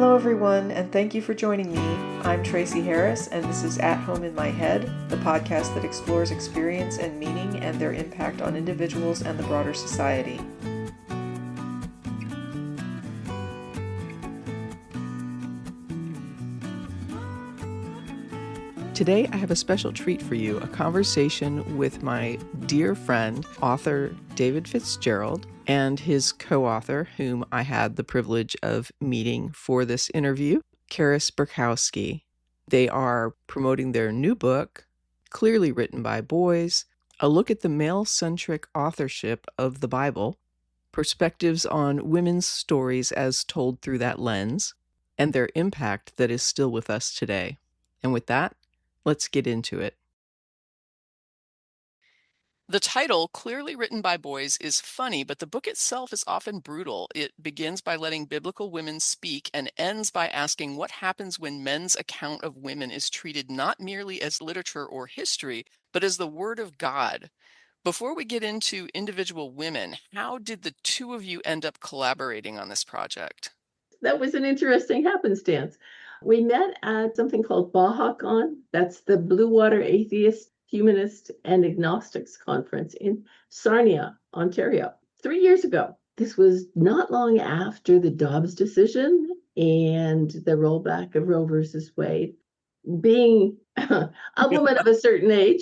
Hello everyone, and thank you for joining me. I'm Tracy Harris, and this is At Home in My Head, the podcast that explores experience and meaning and their impact on individuals and the broader society. Today I have a special treat for you, a conversation with my dear friend, author David Fitzgerald, and his co-author, whom I had the privilege of meeting for this interview, Karis Burkowski. They are promoting their new book, clearly written by boys, a look at the male-centric authorship of the Bible, perspectives on women's stories as told through that lens, and their impact that is still with us today. And with that, let's get into it. The title, clearly written by boys, is funny, but the book itself is often brutal. It begins by letting biblical women speak and ends by asking what happens when men's account of women is treated not merely as literature or history, but as the Word of God. Before we get into individual women, how did the two of you end up collaborating on this project? That was an interesting happenstance. We met at something called BahaCon. That's the Blue Water Atheist, Humanist, and Agnostics Conference in Sarnia, Ontario, 3 years ago. This was not long after the Dobbs decision and the rollback of Roe versus Wade. Being a woman of a certain age,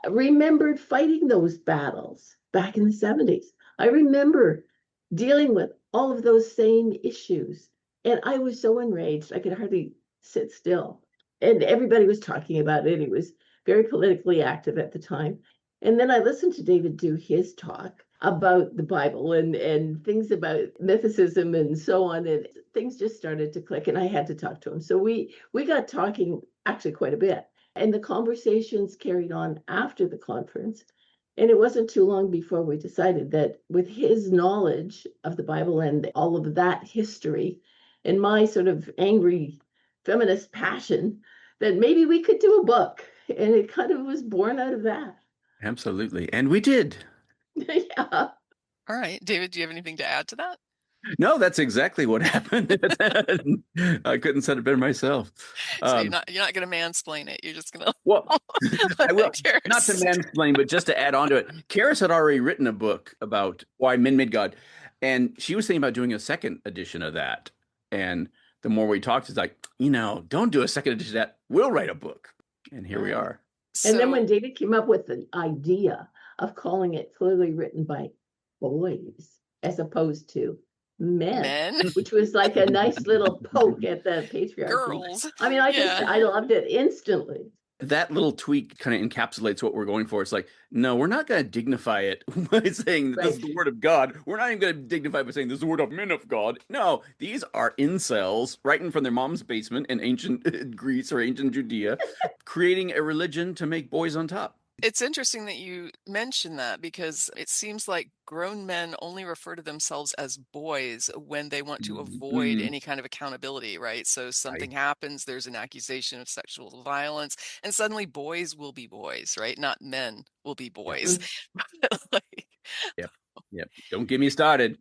remembered fighting those battles back in the 70s. I remember dealing with all of those same issues. And I was so enraged, I could hardly sit still. And everybody was talking about it. He was very politically active at the time. And then I listened to David do his talk about the Bible and things about mythicism and so on. And things just started to click, and I had to talk to him. So we got talking actually quite a bit. And the conversations carried on after the conference. And it wasn't too long before we decided that with his knowledge of the Bible and all of that history and my sort of angry feminist passion, that maybe we could do a book. And it kind of was born out of that. Absolutely. And we did. Yeah. All right. David, do you have anything to add to that? No, that's exactly what happened. I couldn't said it better myself. So you're not going to mansplain it. You're just going to. Well, I will not to mansplain, but just to add on to it. Karis had already written a book about why men made God, and she was thinking about doing a second edition of that. And the more we talked, it's like, don't do a second edition of that. We'll write a book, and here we are. And then when David came up with the idea of calling it clearly written by boys as opposed to men, which was like a nice little poke at the patriarchy. Girls. I mean, I loved it instantly. That little tweak kind of encapsulates what we're going for. It's like, no, we're not going to dignify it by saying that this is the word of God. We're not even going to dignify it by saying this is the word of men of God. No, these are incels writing from their mom's basement in ancient Greece or ancient Judea, creating a religion to make boys on top. It's interesting that you mention that because it seems like grown men only refer to themselves as boys when they want to avoid any kind of accountability, right? So something happens, there's an accusation of sexual violence, and suddenly boys will be boys, right? Not men will be boys. Yep. Don't get me started.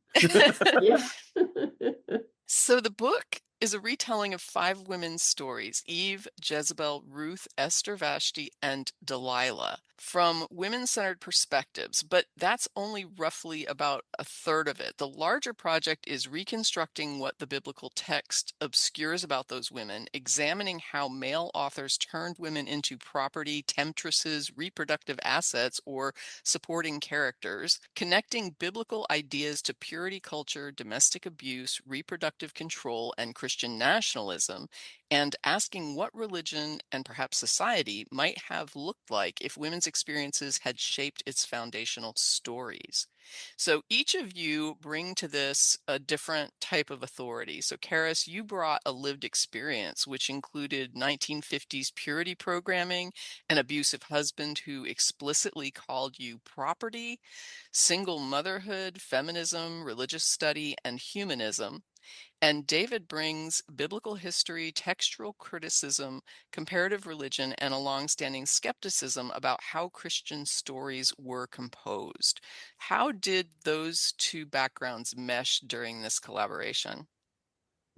So the book is a retelling of 5 women's stories: Eve, Jezebel, Ruth, Esther, Vashti, and Delilah, from women-centered perspectives, but that's only roughly about a third of it. The larger project is reconstructing what the biblical text obscures about those women, examining how male authors turned women into property, temptresses, reproductive assets, or supporting characters, connecting biblical ideas to purity culture, domestic abuse, reproductive control, and Christian nationalism, and asking what religion and perhaps society might have looked like if women's experiences had shaped its foundational stories. So each of you bring to this a different type of authority. So Karis, you brought a lived experience, which included 1950s purity programming, an abusive husband who explicitly called you property, single motherhood, feminism, religious study, and humanism. And David brings biblical history, textual criticism, comparative religion, and a longstanding skepticism about how Christian stories were composed. How did those two backgrounds mesh during this collaboration?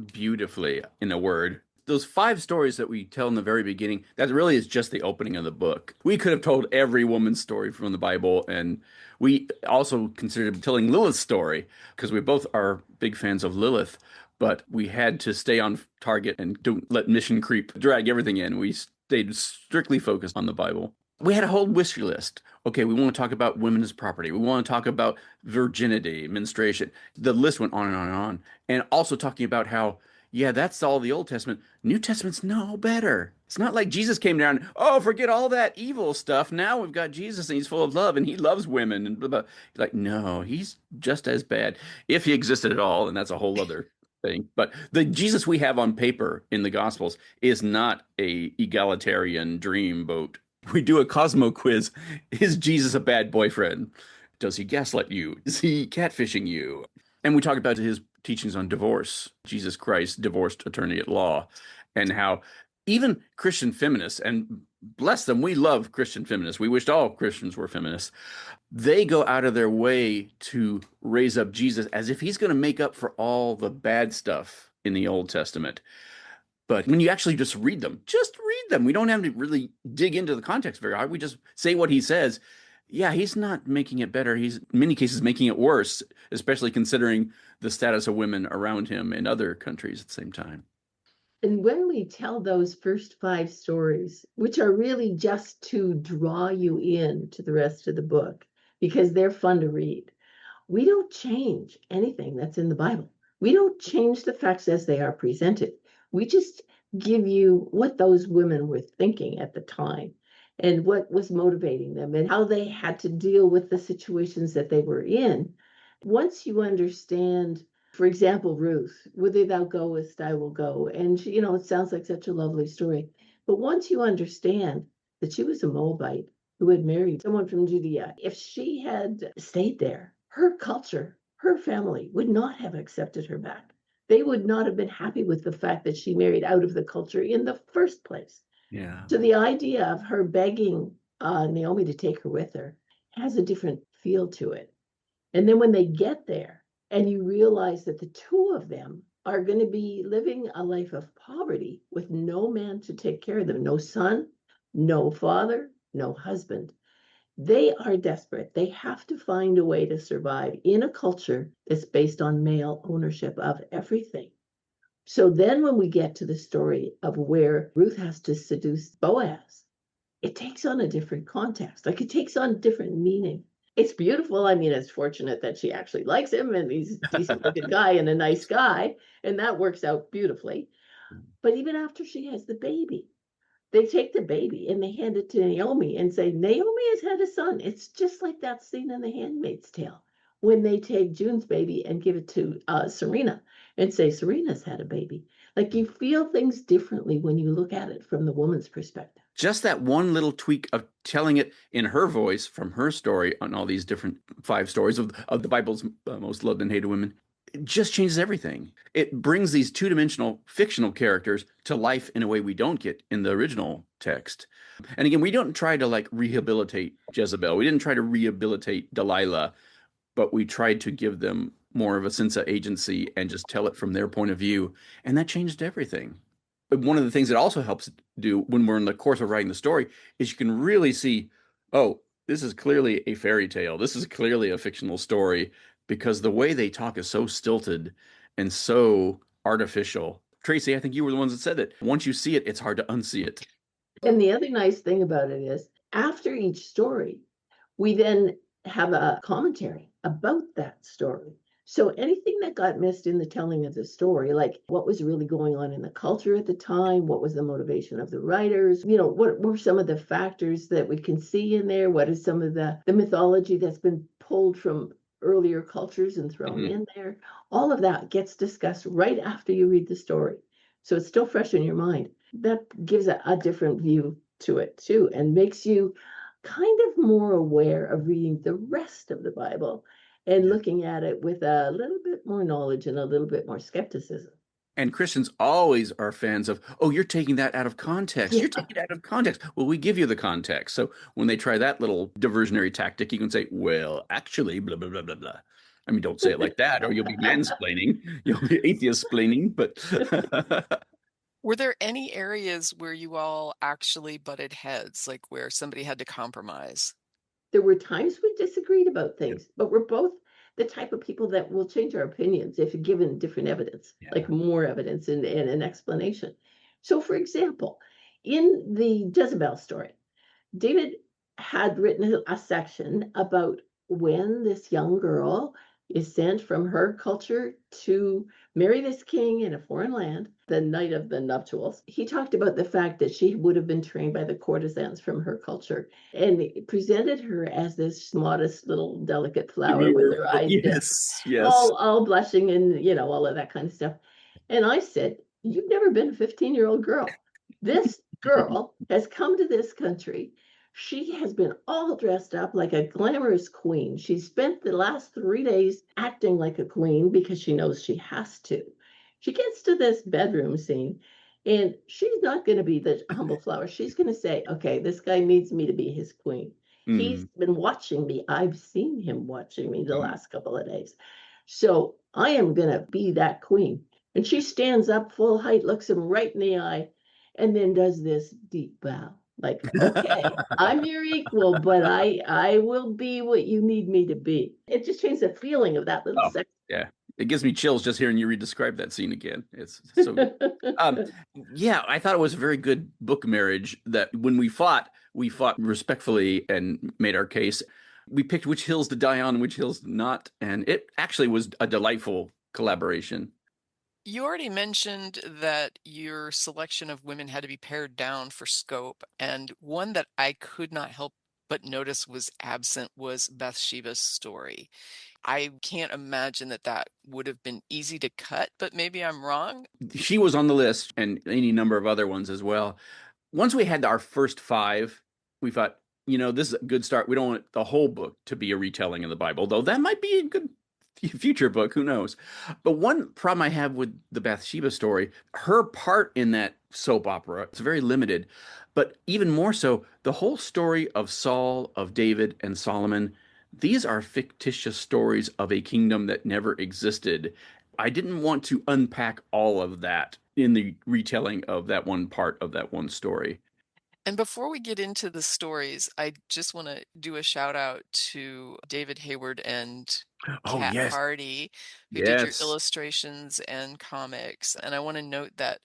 beautifully in a word. Those 5 stories that we tell in the very beginning, that really is just the opening of the book. We could have told every woman's story from the Bible, and we also considered telling Lilith's story because we both are big fans of Lilith, but we had to stay on target and don't let mission creep drag everything in. We stayed strictly focused on the Bible. We had a whole wish list. Okay, we want to talk about women's property. We want to talk about virginity, menstruation. The list went on and on and on. And also talking about how, yeah, that's all the Old Testament. New Testament's no better. It's not like Jesus came down, oh, forget all that evil stuff. Now we've got Jesus and he's full of love and he loves women and blah, blah. Like, no, he's just as bad if he existed at all. And that's a whole other thing. But the Jesus we have on paper in the Gospels is not a egalitarian dreamboat. We do a Cosmo quiz. Is Jesus a bad boyfriend? Does he gaslight you? Is he catfishing you? And we talk about his teachings on divorce, Jesus Christ, divorced attorney at law, and how even Christian feminists, and bless them, we love Christian feminists. We wished all Christians were feminists. They go out of their way to raise up Jesus as if he's going to make up for all the bad stuff in the Old Testament. But when you actually just read them, we don't have to really dig into the context very hard. We just say what he says. Yeah, he's not making it better. He's in many cases making it worse, especially considering the status of women around him in other countries at the same time. And when we tell those first 5 stories, which are really just to draw you in to the rest of the book, because they're fun to read, we don't change anything that's in the Bible. We don't change the facts as they are presented. We just give you what those women were thinking at the time and what was motivating them and how they had to deal with the situations that they were in. Once you understand, for example, Ruth, whither thou goest, I will go. And she, it sounds like such a lovely story. But once you understand that she was a Moabite who had married someone from Judea, if she had stayed there, her culture, her family would not have accepted her back. They would not have been happy with the fact that she married out of the culture in the first place. Yeah. So the idea of her begging Naomi to take her with her has a different feel to it. And then when they get there and you realize that the two of them are going to be living a life of poverty with no man to take care of them, no son, no father, no husband. They are desperate. They have to find a way to survive in a culture that's based on male ownership of everything. So then when we get to the story of where Ruth has to seduce Boaz, it takes on a different context. Like it takes on different meaning. It's beautiful. I mean, it's fortunate that she actually likes him and he's a decent looking guy and a nice guy. And that works out beautifully. But even after she has the baby, they take the baby and they hand it to Naomi and say, Naomi has had a son. It's just like that scene in The Handmaid's Tale when they take June's baby and give it to Serena and say, Serena's had a baby. Like you feel things differently when you look at it from the woman's perspective. Just that one little tweak of telling it in her voice from her story on all these different 5 stories of the Bible's most loved and hated women, it just changes everything. It brings these 2-dimensional fictional characters to life in a way we don't get in the original text. And again, we don't try to like rehabilitate Jezebel. We didn't try to rehabilitate Delilah, but we tried to give them more of a sense of agency and just tell it from their point of view. And that changed everything. One of the things that also helps do when we're in the course of writing the story is you can really see, oh, this is clearly a fairy tale. This is clearly a fictional story because the way they talk is so stilted and so artificial. Tracy, I think you were the ones that said it. Once you see it, it's hard to unsee it. And the other nice thing about it is after each story, we then have a commentary about that story. So anything that got missed in the telling of the story, like what was really going on in the culture at the time, what was the motivation of the writers, what were some of the factors that we can see in there, what is some of the mythology that's been pulled from earlier cultures and thrown in there, all of that gets discussed right after you read the story. So it's still fresh in your mind. That gives a different view to it too, and makes you kind of more aware of reading the rest of the Bible and looking at it with a little bit more knowledge and a little bit more skepticism. And Christians always are fans of, oh, you're taking that out of context. Yeah. You're taking it out of context. Well, we give you the context. So when they try that little diversionary tactic, you can say, well, actually, blah, blah, blah, blah, blah. I mean, don't say it like that, or you'll be mansplaining, you'll be atheist-splaining, but Were there any areas where you all actually butted heads, like where somebody had to compromise? There were times we disagreed about yeah, things, but we're both the type of people that will change our opinions if given different evidence, like yeah. more evidence and an explanation. So, for example, in the Jezebel story, David had written a section about when this young girl is sent from her culture to marry this king in a foreign land the night of the nuptials. He talked about the fact that she would have been trained by the courtesans from her culture and he presented her as this modest little delicate flower with her eyes dim, Yes, yes. all blushing and all of that kind of stuff. And I said, "You've never been a 15-year-old girl. This girl has come to this country. She has been all dressed up like a glamorous queen. She spent the last 3 days acting like a queen because she knows she has to. She gets to this bedroom scene and she's not going to be the humble flower. She's going to say, okay, this guy needs me to be his queen. He's Mm, been watching me. I've seen him watching me the mm. last couple of days. So I am going to be that queen." And she stands up full height, looks him right in the eye, and then does this deep bow. Like, okay, I'm your equal, but I will be what you need me to be. It just changed the feeling of that little Oh, section. yeah. It gives me chills just hearing you re-describe that scene again. It's so good. Um, yeah, I thought it was a very good book marriage that when we fought respectfully and made our case. We picked which hills to die on and which hills not, and it actually was a delightful collaboration. You already mentioned that your selection of women had to be pared down for scope, and one that I could not help but notice was absent was Bathsheba's story. I can't imagine that that would have been easy to cut, but maybe I'm wrong. She was on the list and any number of other ones as well. Once we had our first five, we thought, this is a good start. We don't want the whole book to be a retelling of the Bible, though that might be a good future book. Who knows? But one problem I have with the Bathsheba story, her part in that soap opera, it's very limited. But even more so, the whole story of Saul, of David, and Solomon, these are fictitious stories of a kingdom that never existed. I didn't want to unpack all of that in the retelling of that one part of that one story. And before we get into the stories, I just want to do a shout out to David Hayward and Oh, Kat yes. Hardy, who did your Yes. illustrations and comics. And I want to note that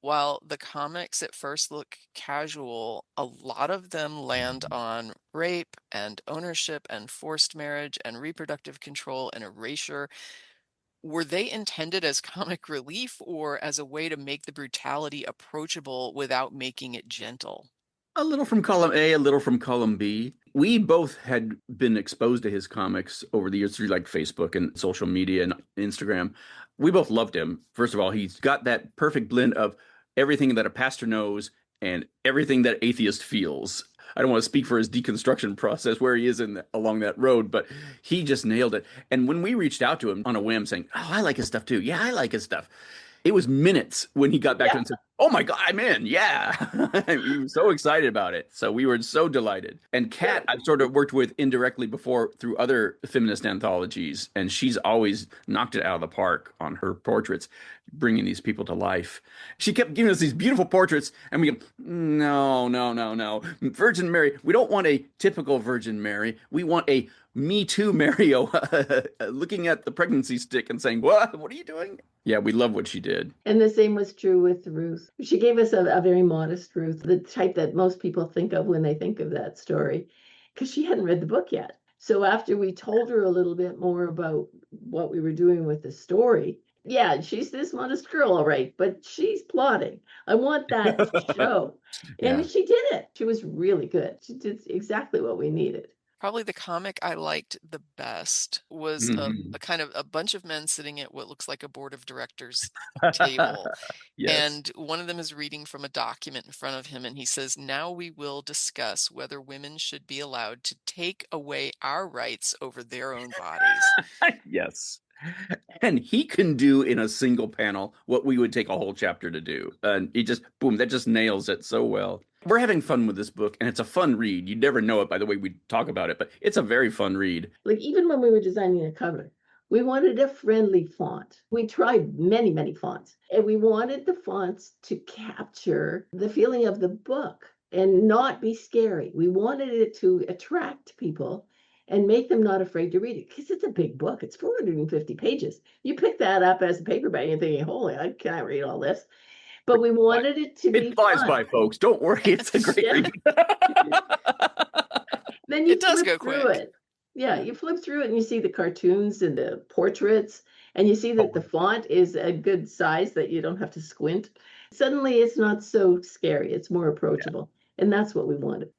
while the comics at first look casual, a lot of them land on rape and ownership and forced marriage and reproductive control and erasure. Were they intended as comic relief or as a way to make the brutality approachable without making it gentle? A little from column A, a little from column B. We both had been exposed to his comics over the years through like Facebook and social media and Instagram. We both loved him. First of all, he's got that perfect blend of everything that a pastor knows and everything that atheist feels. I don't want to speak for his deconstruction process where he is along that road, but he just nailed it. And when we reached out to him on a whim saying, "Oh, I like his stuff too. Yeah, I like his stuff." It was minutes when he got back to Yeah. it and said, "Oh my God, I'm in." Yeah. He was so excited about it. So we were so delighted. And Yeah. Kat, I've sort of worked with indirectly before through other feminist anthologies, and she's always knocked it out of the park on her portraits, bringing these people to life. She kept giving us these beautiful portraits, and we go, "No, no, no, no. Virgin Mary, we don't want a typical Virgin Mary. We want a Me Too Mario looking at the pregnancy stick and saying, What are you doing?" Yeah, we love what she did. And the same was true with Ruth. She gave us a very modest Ruth, the type that most people think of when they think of that story, because she hadn't read the book yet. So after we told her a little bit more about what we were doing with the story, yeah, she's this modest girl, all right, but she's plotting. I want that to show. And Yeah. she did it. She was really good. She did exactly what we needed. Probably the comic I liked the best was Mhm. a kind of a bunch of men sitting at what looks like a board of directors table. Yes. And one of them is reading from a document in front of him, and he says, "Now we will discuss whether women should be allowed to take away our rights over their own bodies." Yes. And he can do in a single panel what we would take a whole chapter to do. And he just, boom, that just nails it so well. We're having fun with this book, and it's a fun read. You'd never know it by the way we talk about it, but it's a very fun read. Like even when we were designing a cover, We wanted a friendly font. We tried many, many fonts, and we wanted the fonts to capture the feeling of the book and not be scary. We wanted it to attract people and make them not afraid to read it, because it's a big book. It's 450 pages. You pick that up as a paperback and thinking, holy, I can't read all this. But we wanted it to be It flies fun. by, folks. Don't worry. It's a great read. Then you It does flip go through quick. it. Yeah, you flip through it and you see the cartoons and the portraits, and you see that the font is a good size that you don't have to squint. Suddenly it's not so scary. It's more approachable. And that's what we wanted.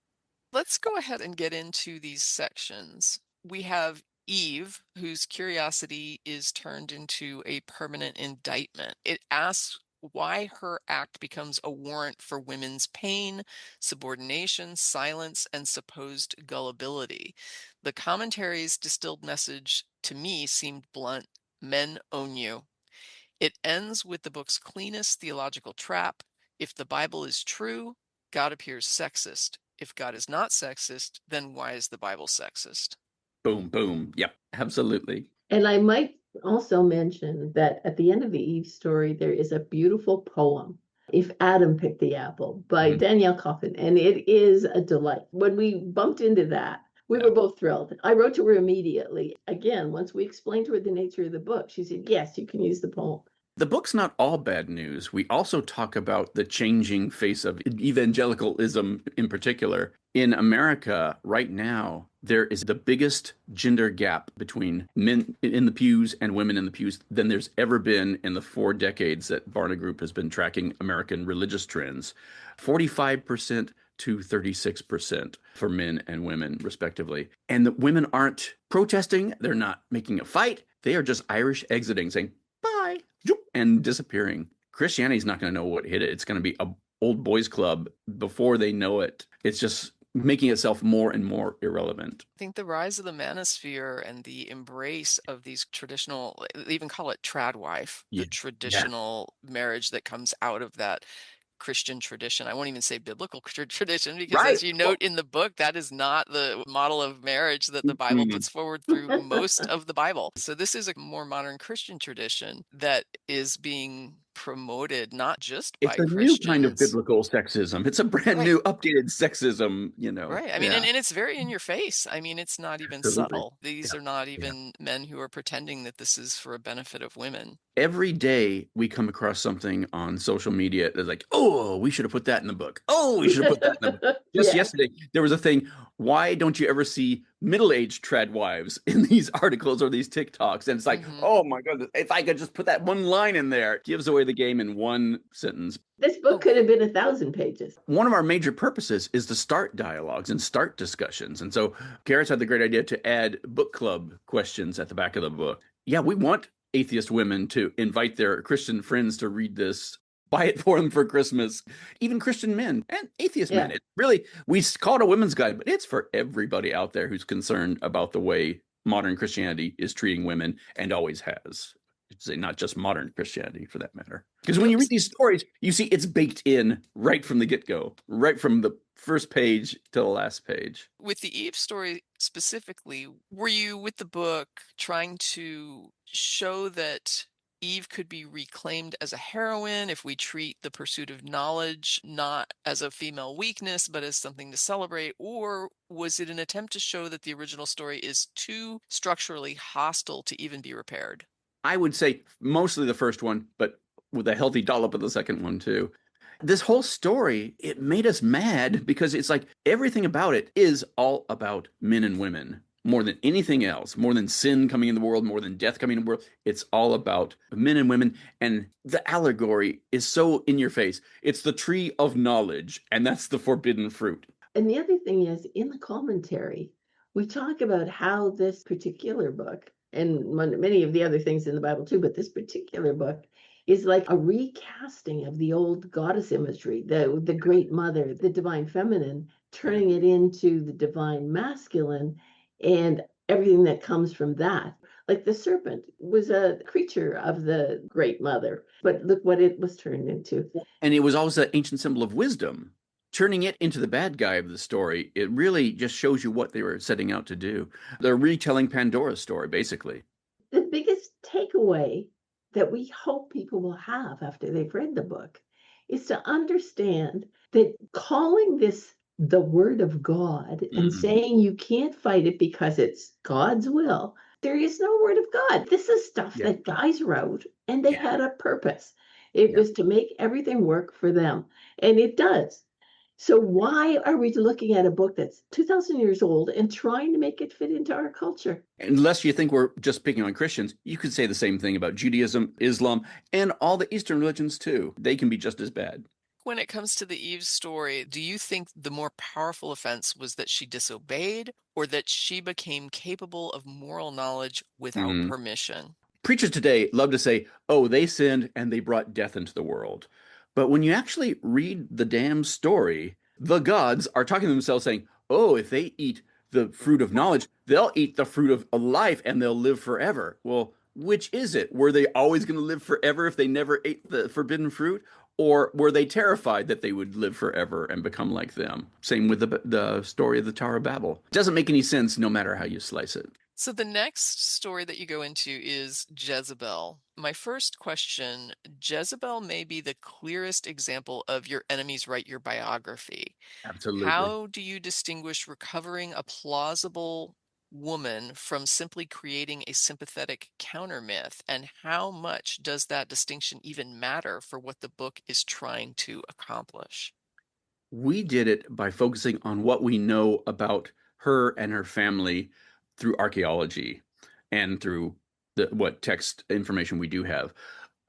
Let's go ahead and get into these sections. We have Eve, whose curiosity is turned into a permanent indictment. It asks why her act becomes a warrant for women's pain, subordination, silence, and supposed gullibility. The commentary's distilled message to me seemed blunt: men own you. It ends with the book's cleanest theological trap: if the Bible is true, God appears sexist. If God is not sexist, then why is the Bible sexist? Boom, boom. Yep, absolutely. And I might also mention that at the end of the Eve story, there is a beautiful poem, If Adam Picked the Apple, by Danielle Coffin. And it is a delight. When we bumped into that, we were both thrilled. I wrote to her immediately. Again, once we explained to her the nature of the book, she said, yes, you can use the poem. The book's not all bad news. We also talk about the changing face of evangelicalism in particular. In America right now, there is the biggest gender gap between men in the pews and women in the pews than there's ever been in the 4 decades that Barna Group has been tracking American religious trends. 45% to 36% for men and women, respectively. And the women aren't protesting. They're not making a fight. They are just Irish exiting, saying, bye, and disappearing. Christianity's not going to know what hit it. It's going to be a old boys club before they know it. It's just making itself more and more irrelevant. I think the rise of the manosphere and the embrace of these traditional, they even call it tradwife, the traditional marriage that comes out of that Christian tradition. I won't even say biblical tradition, because as you note in the book, that is not the model of marriage that the Bible puts forward through most of the Bible. So this is a more modern Christian tradition that is being promoted not just by It's a new kind of Christians. biblical sexism. It's a brand new updated sexism, Right. I mean, and it's very in your face. I mean, it's not even Absolutely. subtle. These are not even men who are pretending that this is for a benefit of women. Every day we come across something on social media that's like, oh, we should have put that in the book. Oh, we should have put that in the book. Just yesterday, there was a thing. Why don't you ever see middle-aged tradwives in these articles or these TikToks? And it's like, oh my goodness, if I could just put that one line in there, it gives away the game in one sentence. This book could have been 1,000 pages. One of our major purposes is to start dialogues and start discussions. And so Karis had the great idea to add book club questions at the back of the book. Yeah, we want atheist women to invite their Christian friends to read this, buy it for them for Christmas. Even Christian men and atheist men. It really, we call it a women's guide, but it's for everybody out there who's concerned about the way modern Christianity is treating women and always has. Say not just modern Christianity for that matter. Because when you read these stories, you see it's baked in right from the get-go, right from the first page to the last page. With the Eve story specifically, were you with the book trying to show that Eve could be reclaimed as a heroine if we treat the pursuit of knowledge not as a female weakness, but as something to celebrate? Or was it an attempt to show that the original story is too structurally hostile to even be repaired? I would say mostly the first one, but with a healthy dollop of the second one too. This whole story, it made us mad because it's like everything about it is all about men and women more than anything else, more than sin coming in the world, more than death coming in the world. It's all about men and women. And the allegory is so in your face. It's the tree of knowledge, and that's the forbidden fruit. And the other thing is, in the commentary, we talk about how this particular book, and many of the other things in the Bible too, but this particular book is like a recasting of the old goddess imagery, the great mother, the divine feminine, turning it into the divine masculine and everything that comes from that. Like the serpent was a creature of the great mother, but look what it was turned into. And it was always an ancient symbol of wisdom. Turning it into the bad guy of the story, it really just shows you what they were setting out to do. They're retelling Pandora's story, basically. the biggest takeaway that we hope people will have after they've read the book is to understand that calling this the word of God and Mhm. saying you can't fight it because it's God's will, there is no word of God. This is stuff Yeah. that guys wrote and they Yeah. had a purpose. It Yeah. was to make everything work for them, and it does. So why are we looking at a book that's 2,000 years old and trying to make it fit into our culture? Unless you think we're just picking on Christians, you could say the same thing about Judaism, Islam, and all the Eastern religions too. They can be just as bad. When it comes to the Eve story, do you think the more powerful offense was that she disobeyed or that she became capable of moral knowledge without Mhm. permission? Preachers today love to say, oh, they sinned and they brought death into the world. But when you actually read the damn story, the gods are talking to themselves saying, oh, if they eat the fruit of knowledge, they'll eat the fruit of life and they'll live forever. Well, which is it? Were they always going to live forever if they never ate the forbidden fruit? Or were they terrified that they would live forever and become like them? Same with the story of the Tower of Babel. It doesn't make any sense no matter how you slice it. So the next story that you go into is Jezebel. My first question, Jezebel may be the clearest example of your enemies write your biography. Absolutely. How do you distinguish recovering a plausible woman from simply creating a sympathetic counter myth? And how much does that distinction even matter for what the book is trying to accomplish? We did it by focusing on what we know about her and her family through archaeology and through what text information we do have.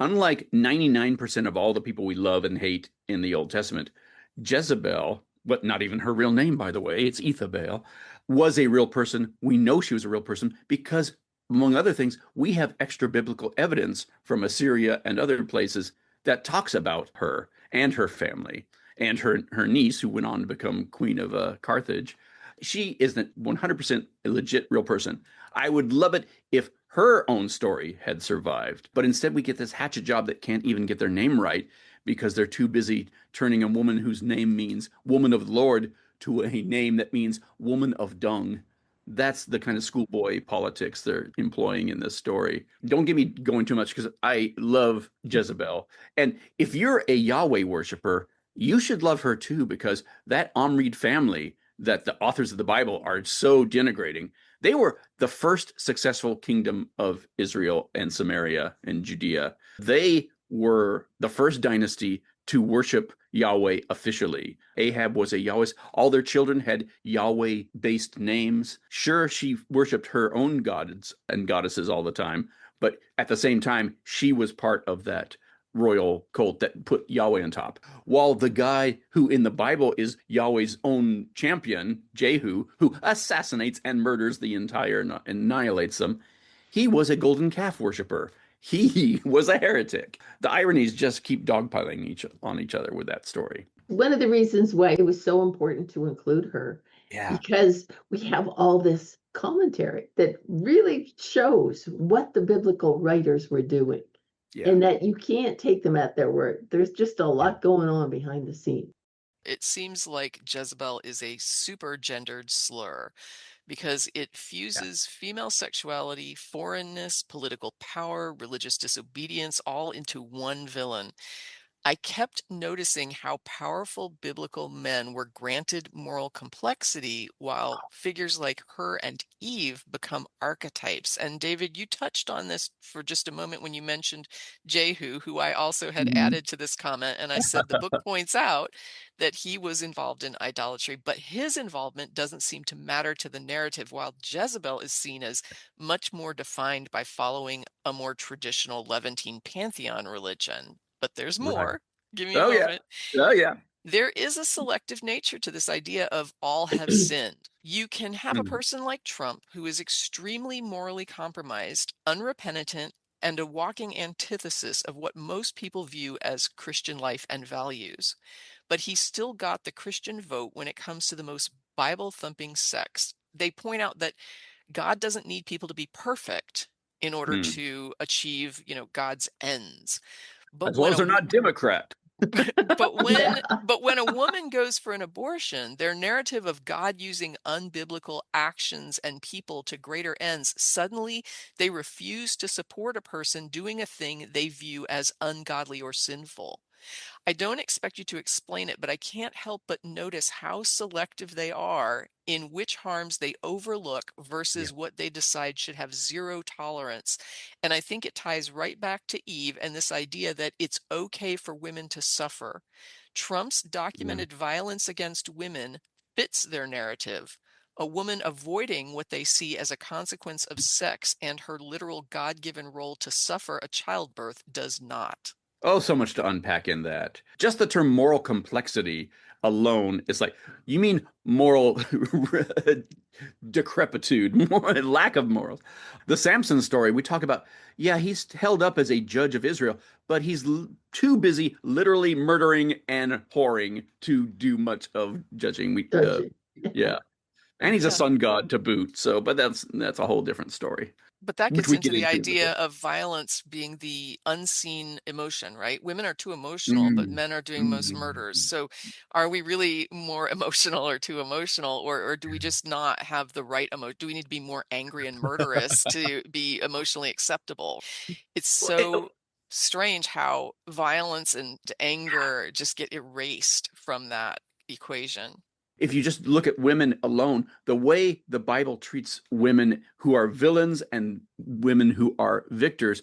Unlike 99% of all the people we love and hate in the Old Testament, Jezebel, but not even her real name, by the way, it's Ethabel, was a real person. We know she was a real person because, among other things, we have extra biblical evidence from Assyria and other places that talks about her and her family and her niece, who went on to become queen of Carthage. She is a 100% a legit real person. I would love it if her own story had survived, but instead we get this hatchet job that can't even get their name right because they're too busy turning a woman whose name means woman of the Lord to a name that means woman of dung. That's the kind of schoolboy politics they're employing in this story. Don't get me going too much because I love Jezebel. And if you're a Yahweh worshiper, you should love her too, because that Omrid family that the authors of the Bible are so denigrating, they were the first successful kingdom of Israel and Samaria and Judea. They were the first dynasty to worship Yahweh officially. Ahab was a Yahwehist. All their children had Yahweh based names. Sure, she worshiped her own gods and goddesses all the time, but at the same time, she was part of that royal cult that put Yahweh on top. While the guy who in the Bible is Yahweh's own champion, Jehu, who assassinates and murders the entire, annihilates them, he was a golden calf worshiper. He was a heretic. The ironies just keep dogpiling on each other with that story. One of the reasons why it was so important to include her, Yeah. because we have all this commentary that really shows what the biblical writers were doing, Yeah. and that you can't take them at their word. There's just a Yeah. lot going on behind the scenes. It seems like Jezebel is a super gendered slur because it Yeah. fuses female sexuality, foreignness, political power, religious disobedience all into one villain. I kept noticing how powerful biblical men were granted moral complexity, while figures like her and Eve become archetypes. And David, you touched on this for just a moment when you mentioned Jehu, who I also had Mhm. added to this comment. And I said the book points out that he was involved in idolatry, but his involvement doesn't seem to matter to the narrative, while Jezebel is seen as much more defined by following a more traditional Levantine pantheon religion. But there's Right. more. Give me a Oh, yeah. moment. Oh, yeah. There is a selective nature to this idea of all have sinned. You can have a Mhm. person like Trump who is extremely morally compromised, unrepentant, and a walking antithesis of what most people view as Christian life and values. But he still got the Christian vote when it comes to the most Bible thumping sects. They point out that God doesn't need people to be perfect in order Hmm. to achieve, God's ends. But As long when as they're not Democrat. Yeah. But when a woman goes for an abortion, their narrative of God using unbiblical actions and people to greater ends, suddenly they refuse to support a person doing a thing they view as ungodly or sinful. I don't expect you to explain it, but I can't help but notice how selective they are in which harms they overlook Yeah. versus what they decide should have zero tolerance. And I think it ties right back to Eve and this idea that it's okay for women to suffer. Trump's Yeah. documented violence against women fits their narrative. A woman avoiding what they see as a consequence of sex and her literal God given role to suffer a childbirth does not. Oh, so much to unpack in that. Just the term moral complexity alone is like, you mean moral decrepitude, more lack of morals. The Samson story, we talk about, yeah, he's held up as a judge of Israel, but he's too busy literally murdering and whoring to do much of judging. Judging. Yeah. And he's a Yeah. sun god to boot. So, but that's a whole different story, But that which gets we into get the into in the idea book. of violence being the unseen emotion, right? Women are too emotional, but Mm. men are doing most murders. Mm. So are we really more emotional or too emotional, or do we just not have the right Do we need to be more angry and murderous to be emotionally acceptable? It's Well, so strange how violence and anger just get erased from that equation. if you just look at women alone, the way the Bible treats women who are villains and women who are victors,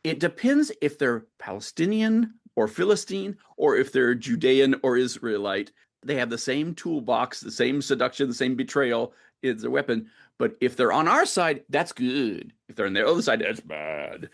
it depends if they're Palestinian or Philistine or if they're Judean or Israelite. They have the same toolbox, the same seduction, the same betrayal is their weapon. But if they're on our side, that's good. If they're on their other side, that's bad.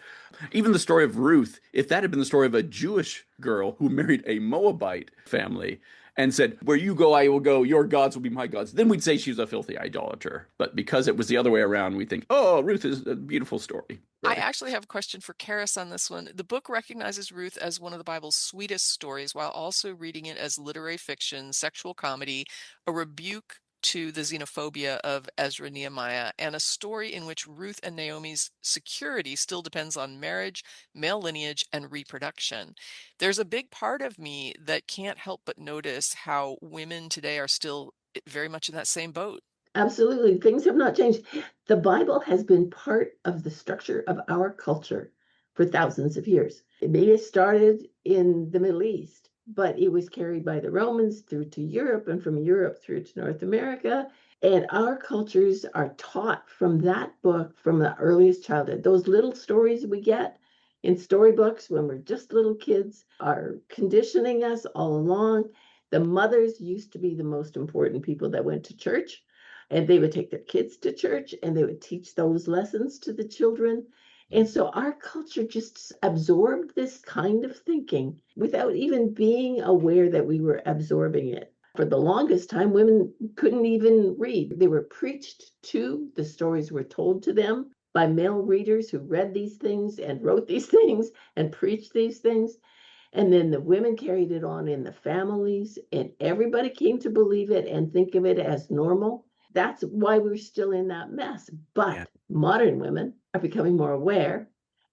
Even the story of Ruth, if that had been the story of a Jewish girl who married a Moabite family and said, "Where you go, I will go, your gods will be my gods," then we'd say she was a filthy idolater. But because it was the other way around, we think, oh, Ruth is a beautiful story. I So, actually have a question for Karis on this one. The book recognizes Ruth as one of the Bible's sweetest stories while also reading it as literary fiction, sexual comedy, a rebuke to the xenophobia of Ezra Nehemiah, and a story in which Ruth and Naomi's security still depends on marriage, male lineage, and reproduction. There's a big part of me that can't help but notice how women today are still very much in that same boat. Absolutely. Things have not changed. The Bible has been part of the structure of our culture for thousands of years. It maybe started in the Middle East, but it was carried by the Romans through to Europe and from Europe through to North America. And our cultures are taught from that book from the earliest childhood. Those little stories we get in storybooks when we're just little kids are conditioning us all along. The mothers used to be the most important people that went to church, and they would take their kids to church and they would teach those lessons to the children. And so our culture just absorbed this kind of thinking without even being aware that we were absorbing it. For the longest time, women couldn't even read. They were preached to, the stories were told to them by male readers who read these things and wrote these things and preached these things. And then the women carried it on in the families, and everybody came to believe it and think of it as normal. That's why we're still in that mess. yeah. But modern women are becoming more aware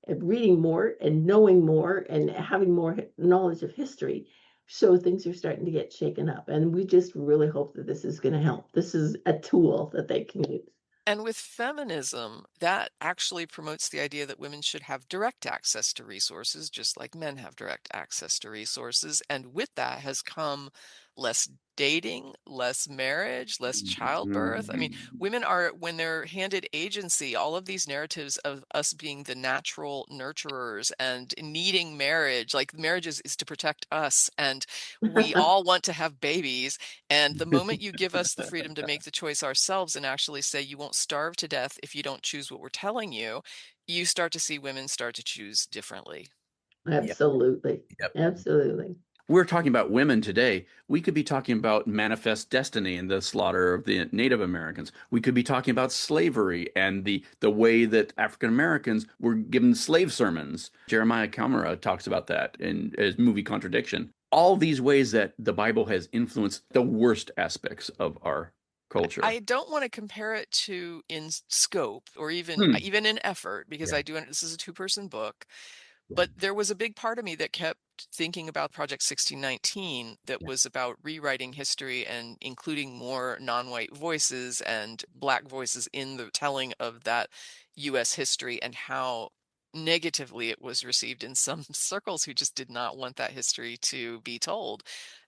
and reading more and knowing more and having more knowledge of history. So things are starting to get shaken up. And we just really hope that this is going to help. This is a tool that they can use. And with feminism, that actually promotes the idea that women should have direct access to resources, just like men have direct access to resources. And with that has come less dating, less marriage, less childbirth. I mean, women are, when they're handed agency, all of these narratives of us being the natural nurturers and needing marriage, like marriage is to protect us, and we all want to have babies. And the moment you give us the freedom to make the choice ourselves and actually say you won't starve to death if you don't choose what we're telling you, you start to see women start to choose differently. Yep. Absolutely. Yep. Absolutely. We're talking about women today. We could be talking about manifest destiny and the slaughter of the Native Americans. We could be talking about slavery and the way that African Americans were given slave sermons. Jeremiah Camera talks about that in his movie Contradiction. All these ways that the Bible has influenced the worst aspects of our culture. I don't want to compare it to in scope or even Hmm. even in effort, because Yeah. I do, this is a two-person book. But there was a big part of me that kept thinking about Project 1619 that Yeah. was about rewriting history and including more non-white voices and Black voices in the telling of that US history, and how negatively it was received in some circles who just did not want that history to be told.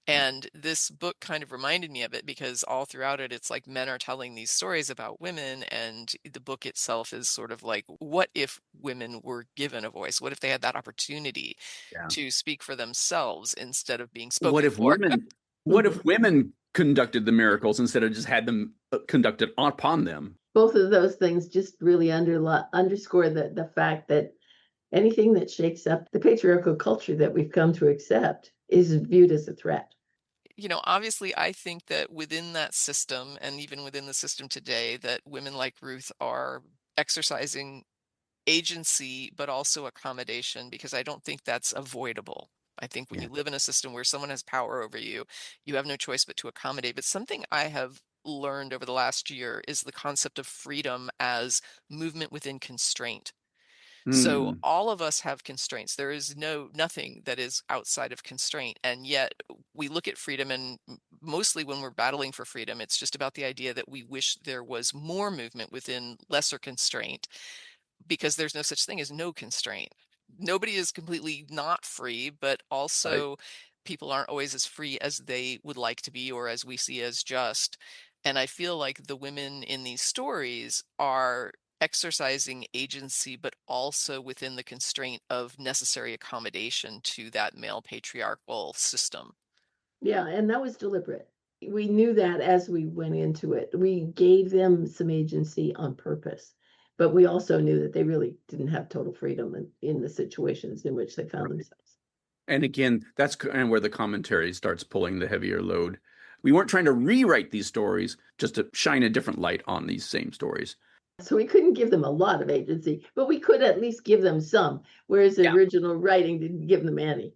And this book kind of reminded me of it, because all throughout it, it's like men are telling these stories about women, and the book itself is sort of like, what if women were given a voice? What if they had that opportunity Yeah. to speak for themselves instead of being What spoken if for? women what if women conducted the miracles instead of just had them conducted upon them? Both of those things just really underscore the fact that anything that shakes up the patriarchal culture that we've come to accept is viewed as a threat. Obviously, I think that within that system, and even within the system today, that women like Ruth are exercising agency, but also accommodation, because I don't think that's avoidable. I think when Yeah. you live in a system where someone has power over you, you have no choice but to accommodate. But something I have learned over the last year is the concept of freedom as movement within constraint. So Hmm. all of us have constraints. There is nothing that is outside of constraint. And yet we look at freedom, and mostly when we're battling for freedom, it's just about the idea that we wish there was more movement within lesser constraint, because there's no such thing as no constraint. Nobody is completely not free, but Right. also people aren't always as free as they would like to be, or as we see as just. And I feel like the women in these stories are exercising agency, but also within the constraint of necessary accommodation to that male patriarchal system. Yeah, and that was deliberate. We knew that as we went into it. We gave them some agency on purpose, but we also knew that they really didn't have total freedom in the situations in which they found Right. themselves. And again, that's kind of where the commentary starts pulling the heavier load. We weren't trying to rewrite these stories, just to shine a different light on these same stories. So we couldn't give them a lot of agency, but we could at least give them some, whereas the Yeah. original writing didn't give them any.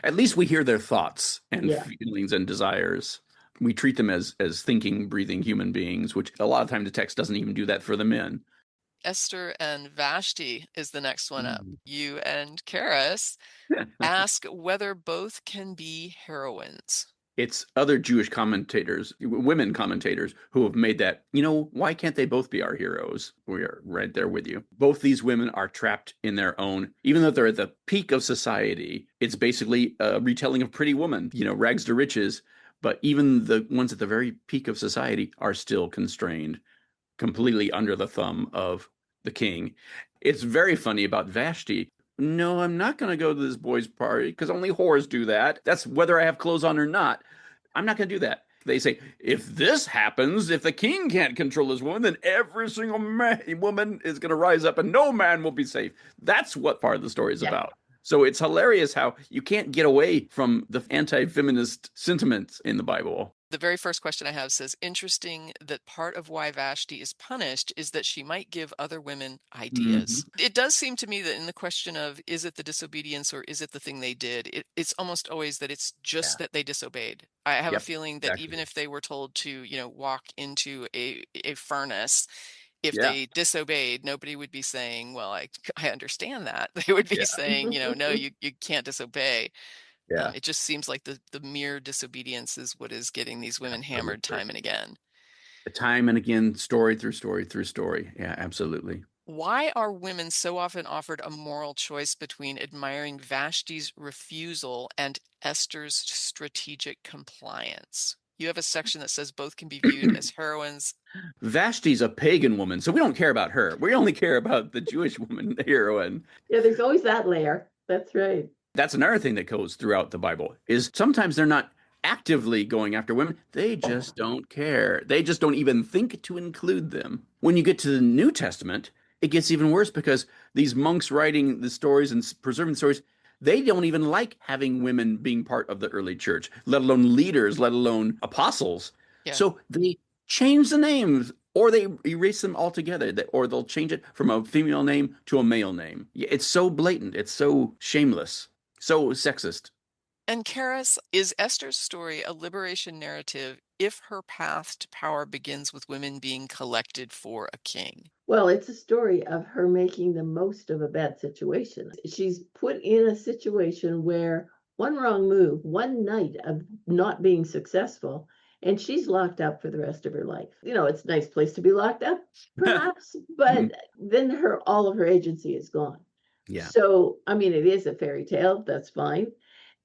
At least we hear their thoughts and Yeah. feelings and desires. We treat them as thinking, breathing human beings, which a lot of times the text doesn't even do that for the men. Esther and Vashti is the next one up. Mm. You and Karis ask whether both can be heroines. It's other Jewish commentators, women commentators, who have made that, why can't they both be our heroes? We are right there with you. Both these women are trapped in their own, even though they're at the peak of society, it's basically a retelling of Pretty Woman, rags to riches. But even the ones at the very peak of society are still constrained, completely under the thumb of the king. It's very funny about Vashti. No, I'm not going to go to this boy's party because only whores do that. That's whether I have clothes on or not. I'm not going to do that. They say, if this happens, if the king can't control his woman, then every single woman is going to rise up and no man will be safe. That's what part of the story is Yeah. about. So it's hilarious how you can't get away from the anti-feminist sentiments in the Bible. The very first question I have says, interesting that part of why Vashti is punished is that she might give other women ideas. Mm-hmm. It does seem to me that in the question of, is it the disobedience or is it the thing they did, it's almost always that it's Yeah. just that they disobeyed. I have a Yep. feeling that even Exactly. if they were told to, walk into a furnace, if Yeah. they disobeyed, nobody would be saying, well, I understand that. They would be Yeah. saying, no, you can't disobey. Yeah. It just seems like the mere disobedience is what is getting these women hammered Absolutely. time and again. Time and again, story through story through story. Yeah, absolutely. Why are women so often offered a moral choice between admiring Vashti's refusal and Esther's strategic compliance? You have a section that says both can be viewed as heroines. Vashti's a pagan woman, so we don't care about her. We only care about the Jewish woman, the heroine. Yeah, there's always that layer. That's right. That's another thing that goes throughout the Bible is sometimes they're not actively going after women. They just don't care. They just don't even think to include them. When you get to the New Testament, it gets even worse because these monks writing the stories and preserving the stories, they don't even like having women being part of the early church, let alone leaders, let alone apostles. Yeah. So they change the names or they erase them altogether, or they'll change it from a female name to a male name. It's so blatant. It's so shameless. So sexist. And Karis, is Esther's story a liberation narrative if her path to power begins with women being collected for a king? Well, it's a story of her making the most of a bad situation. She's put in a situation where one wrong move, one night of not being successful, and she's locked up for the rest of her life. It's a nice place to be locked up, perhaps, but then all of her agency is gone. Yeah. So, I mean, it is a fairy tale, that's fine,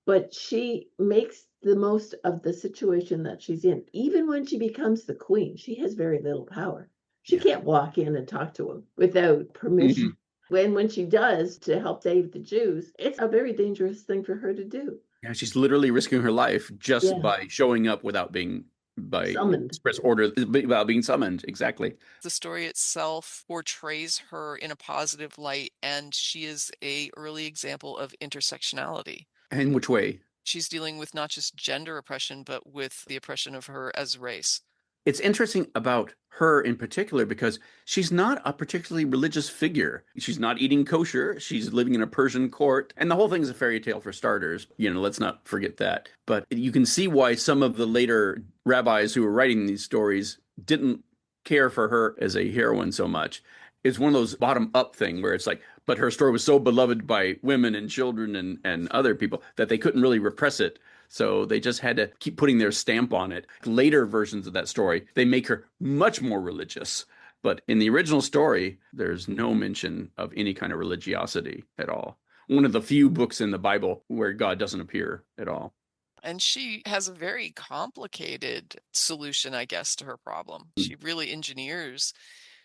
but she makes the most of the situation that she's in. Even when she becomes the queen, she has very little power. She Yeah. can't walk in and talk to him without permission. Mhm. When she does to help save the Jews, it's a very dangerous thing for her to do. Yeah, she's literally risking her life just Yeah, by showing up without being by summoned. express order without being summoned. Exactly. The story itself portrays her in a positive light, and she is a early example of intersectionality. In which way? She's dealing with not just gender oppression, but with the oppression of her as race. It's interesting about her in particular because she's not a particularly religious figure. She's not eating kosher. She's living in a Persian court. And the whole thing is a fairy tale for starters. Let's not forget that. But you can see why some of the later rabbis who were writing these stories didn't care for her as a heroine so much. It's one of those bottom up thing where it's like, but her story was so beloved by women and children and other people that they couldn't really repress it. So they just had to keep putting their stamp on it. Later versions of that story, they make her much more religious. But in the original story, there's no mention of any kind of religiosity at all. One of the few books in the Bible where God doesn't appear at all. And she has a very complicated solution, I guess, to her problem. She really engineers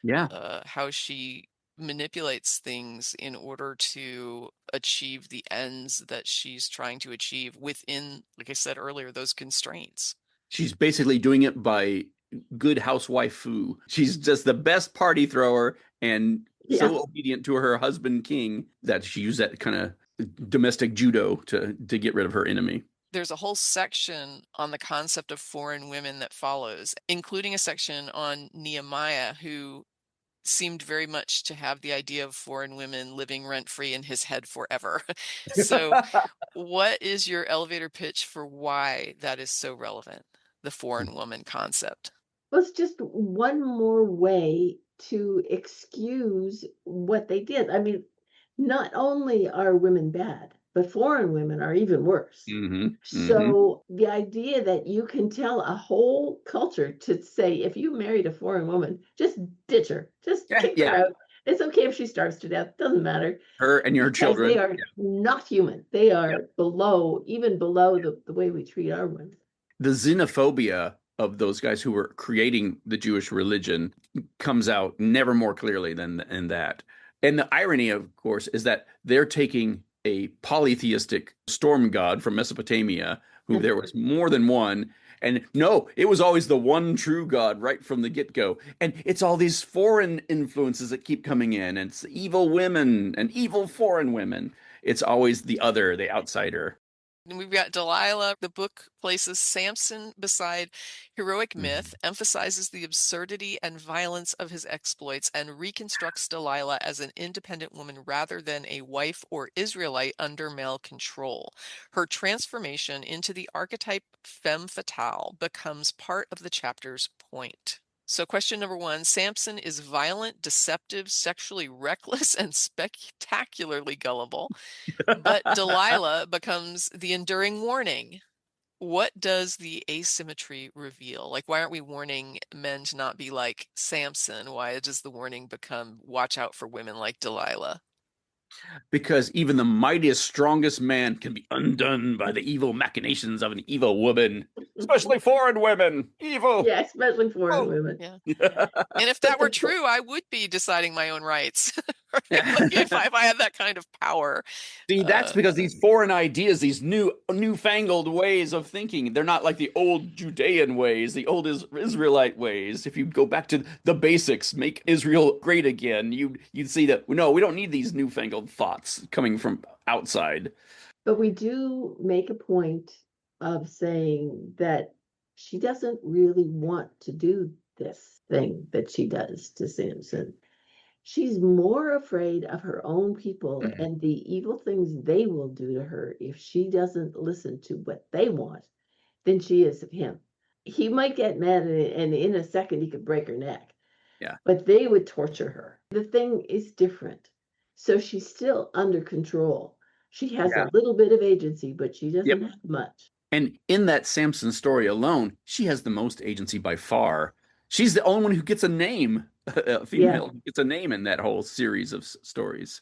Yeah. how she manipulates things in order to achieve the ends that she's trying to achieve within, like I said earlier, those constraints. She's basically doing it by good housewife foo. She's just the best party thrower and Yeah. so obedient to her husband king that she used that kind of domestic judo to get rid of her enemy. There's a whole section on the concept of foreign women that follows, including a section on Nehemiah, who seemed very much to have the idea of foreign women living rent-free in his head forever. So, what is your elevator pitch for why that is so relevant, the foreign woman concept? Well, it's just one more way to excuse what they did. I mean, not only are women bad, but foreign women are even worse. Mm-hmm. Mm-hmm. So the idea that you can tell a whole culture to say, if you married a foreign woman, just ditch her, just Yeah, kick her yeah. out. It's okay if she starves to death, doesn't matter, Her and your because they children. are not human. They Yeah. are even below the way we treat our women. The xenophobia of those guys who were creating the Jewish religion comes out never more clearly than in that. And the irony, of course, is that they're taking a polytheistic storm god from Mesopotamia, who there was more than one. And no, it was always the one true God right from the get-go. And it's all these foreign influences that keep coming in. And it's evil women and evil foreign women. It's always the other, the outsider. And we've got Delilah. The book places Samson beside heroic myth, emphasizes the absurdity and violence of his exploits, and reconstructs Delilah as an independent woman rather than a wife or Israelite under male control. Her transformation into the archetype femme fatale becomes part of the chapter's point. So, question number one, Samson is violent, deceptive, sexually reckless, and spectacularly gullible. But Delilah becomes the enduring warning. What does the asymmetry reveal? Like, why aren't we warning men to not be like Samson? Why does the warning become watch out for women like Delilah? Because even the mightiest, strongest man can be undone by the evil machinations of an evil woman, especially foreign women. Evil. Yeah, especially foreign Oh. women. Yeah. Yeah. And if that were true, I would be deciding my own rights. Right? Like if I had that kind of power. See, that's because these foreign ideas, these newfangled ways of thinking, they're not like the old Judean ways, the old Israelite ways. If you go back to the basics, make Israel great again, you'd see that no, we don't need these newfangled thoughts coming from outside. But we do make a point of saying that she doesn't really want to do this thing that she does to Samson. She's more afraid of her own people Mhm. and the evil things they will do to her if she doesn't listen to what they want than she is of him. He might get mad and in a second he could break her neck, Yeah. but they would torture her. The thing is different. So she's still under control. She has Yeah. a little bit of agency, but she Yep. doesn't have much. And in that Samson story alone, she has the most agency by far. She's the only one who gets a name, a Yeah. female who gets a name in that whole series of stories.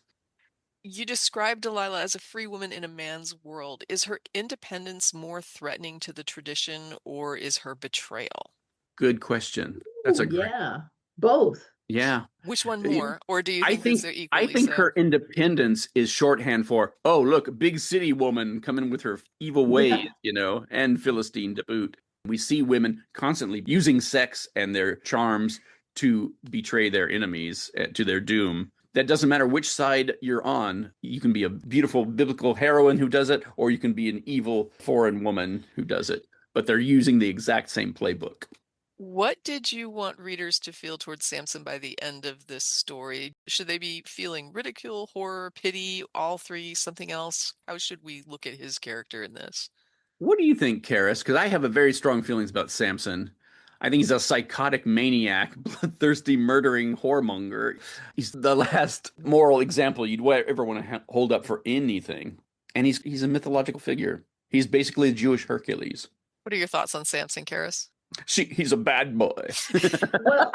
You describe Delilah as a free woman in a man's world. Is her independence more threatening to the tradition, or is her betrayal? Good question. That's Ooh, a great, yeah. Both. yeah. Which one You know, more? Or do you I think that think they're I equally think her so? independence is shorthand for, oh, look, big city woman coming with her evil ways, Yeah. and Philistine to boot. We see women constantly using sex and their charms to betray their enemies to their doom. That doesn't matter which side you're on. You can be a beautiful biblical heroine who does it, or you can be an evil foreign woman who does it. But they're using the exact same playbook. What did you want readers to feel towards Samson by the end of this story? Should they be feeling ridicule, horror, pity, all three, something else? How should we look at his character in this? What do you think, Karis? Because I have a very strong feelings about Samson. I think he's a psychotic maniac, bloodthirsty, murdering whoremonger. He's the last moral example you'd ever want to hold up for anything. And he's a mythological figure. He's basically a Jewish Hercules. What are your thoughts on Samson, Karis? He's a bad boy. Well,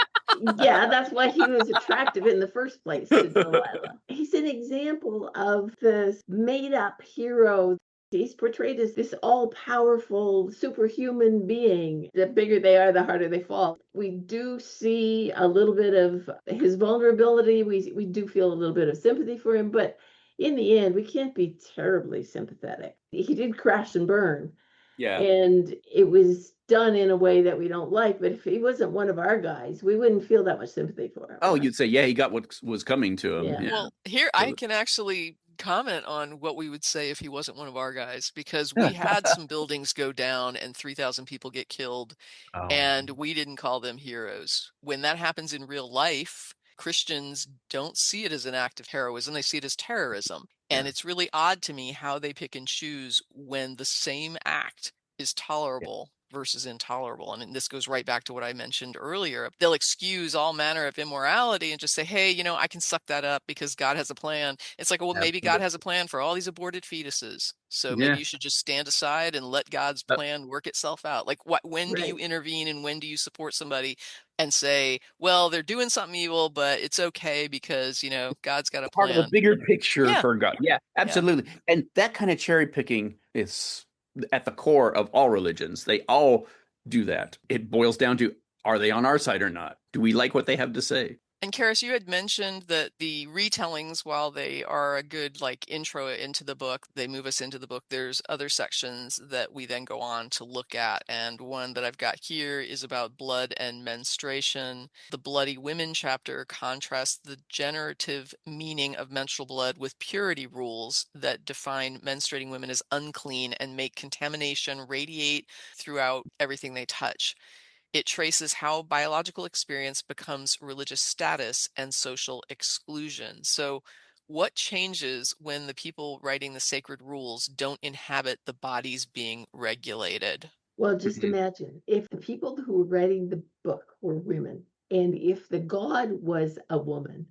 yeah, that's why he was attractive in the first place to Delilah. He's an example of this made up hero. He's portrayed as this all powerful superhuman being. The bigger they are, the harder they fall. We do see a little bit of his vulnerability. We do feel a little bit of sympathy for him, but in the end, we can't be terribly sympathetic. He did crash and burn, Yeah. and it was done in a way that we don't like. But if he wasn't one of our guys, we wouldn't feel that much sympathy for him. Oh, you'd say, yeah, he got what was coming to him. Yeah. Yeah. Well, here I So, can actually comment on what we would say if he wasn't one of our guys, because we had some buildings go down and 3,000 people get killed, oh, and we didn't call them heroes. When that happens in real life, Christians don't see it as an act of heroism, they see it as terrorism. And yeah. it's really odd to me how they pick and choose when the same act is tolerable versus intolerable. And this goes right back to what I mentioned earlier. They'll excuse all manner of immorality and just say, hey, I can suck that up because God has a plan. It's like, well, maybe God Absolutely. has a plan for all these aborted fetuses. So maybe Yeah. you should just stand aside and let God's plan work itself out. Like, when do you Right. intervene and when do you support somebody and say, well, they're doing something evil, but it's okay because, God's got a Part of a plan. bigger picture Yeah. for God. Yeah, Yeah. absolutely. And that kind of cherry picking is at the core of all religions. They all do that. It boils down to, are they on our side or not? Do we like what they have to say? And Karis, you had mentioned that the retellings, while they are a good intro into the book, they move us into the book. There's other sections that we then go on to look at. And one that I've got here is about blood and menstruation. The bloody women chapter contrasts the generative meaning of menstrual blood with purity rules that define menstruating women as unclean and make contamination radiate throughout everything they touch. It traces how biological experience becomes religious status and social exclusion. So, what changes when the people writing the sacred rules don't inhabit the bodies being regulated? Well, just Mhm. imagine if the people who were writing the book were women, and if the God was a woman,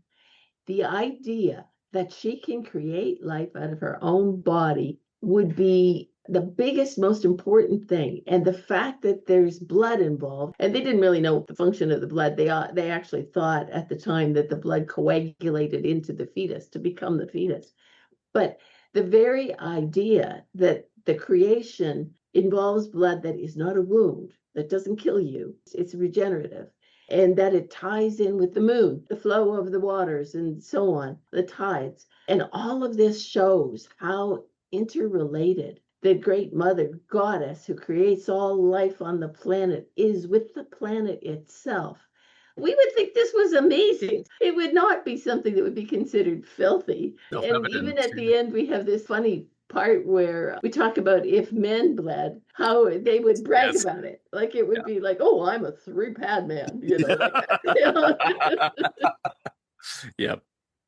the idea that she can create life out of her own body would be the biggest, most important thing. And the fact that there's blood involved, and they didn't really know the function of the blood. They actually thought at the time that the blood coagulated into the fetus to become the fetus. But the very idea that the creation involves blood that is not a wound, that doesn't kill you, it's regenerative, and that it ties in with the moon, the flow of the waters, and so on, the tides. And all of this shows how interrelated the great mother goddess who creates all life on the planet is with the planet itself. We would think this was amazing. It would not be something that would be considered filthy. And even Self-evident. at the end, we have this funny part where we talk about if men bled, how they would brag Yes. about it. Like it would be like, oh, I'm a 3-pad man, like that. Yeah. Yep.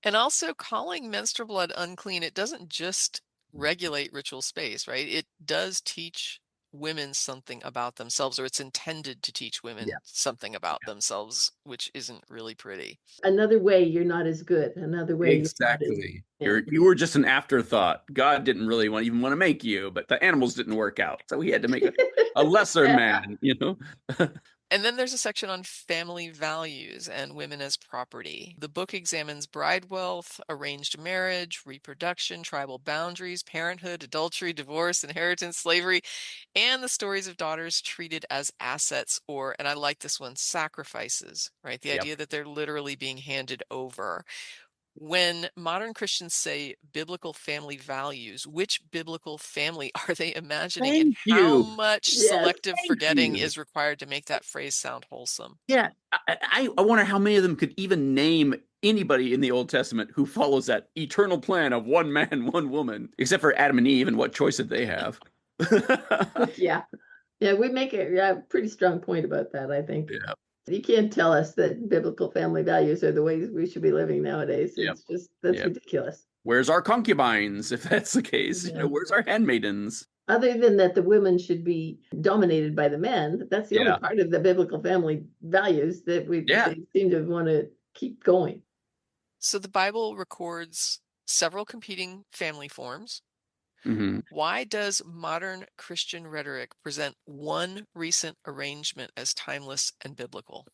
And also calling menstrual blood unclean, it doesn't just regulate ritual space, right? It does teach women something about themselves, or it's intended to teach Yeah. women something about themselves, which isn't really pretty. Another way you're not as good. Another way you're not as, Exactly. yeah. You were just an afterthought. God didn't really even want to make you, but the animals didn't work out. So he had to make a lesser Yeah. man, you know? And then there's a section on family values and women as property. The book examines bride wealth, arranged marriage, reproduction, tribal boundaries, parenthood, adultery, divorce, inheritance, slavery, and the stories of daughters treated as assets or, and I like this one, sacrifices, right? The Yep. idea that they're literally being handed over. When modern Christians say biblical family values, which biblical family are they imagining, and Thank how you. much Yes. selective Thank forgetting you. is required to make that phrase sound wholesome? Yeah. I wonder how many of them could even name anybody in the Old Testament who follows that eternal plan of one man, one woman, except for Adam and Eve, and what choice did they have? Yeah. Yeah, we make a pretty strong point about that, I think. Yeah. You can't tell us that biblical family values are the ways we should be living nowadays. Yep. It's just, that's Yep. ridiculous. Where's our concubines, if that's the case? Yeah. Where's our handmaidens? Other than that, the women should be dominated by the men. That's the only Yeah. part of the biblical family values that Yeah. they seem to want to keep going. So the Bible records several competing family forms. Hmm. Why does modern Christian rhetoric present one recent arrangement as timeless and biblical?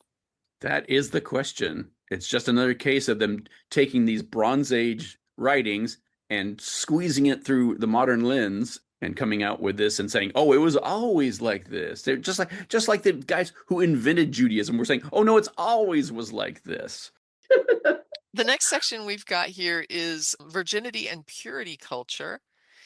That is the question. It's just another case of them taking these Bronze Age writings and squeezing it through the modern lens and coming out with this and saying, "Oh, it was always like this." They're just like the guys who invented Judaism were saying, "Oh no, it's always was like this." The next section we've got here is virginity and purity culture.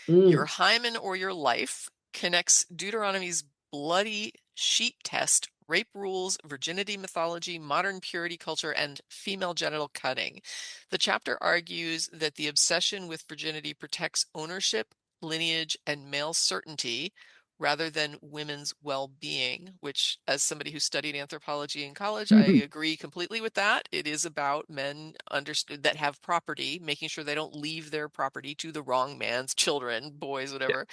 Your Mm. hymen or your life connects Deuteronomy's bloody sheep test, rape rules, virginity mythology, modern purity culture, and female genital cutting. The chapter argues that the obsession with virginity protects ownership, lineage, and male certainty rather than women's well-being, which, as somebody who studied anthropology in college, I agree completely with that. It is about men that have property, making sure they don't leave their property to the wrong man's children, boys, Yeah.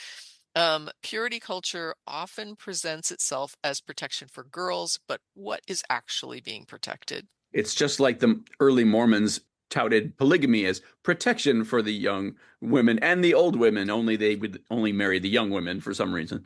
whatever. Purity culture often presents itself as protection for girls, but what is actually being protected? It's just like the early Mormons touted polygamy as protection for the young women and the old women, only they would only marry the young women for some reason.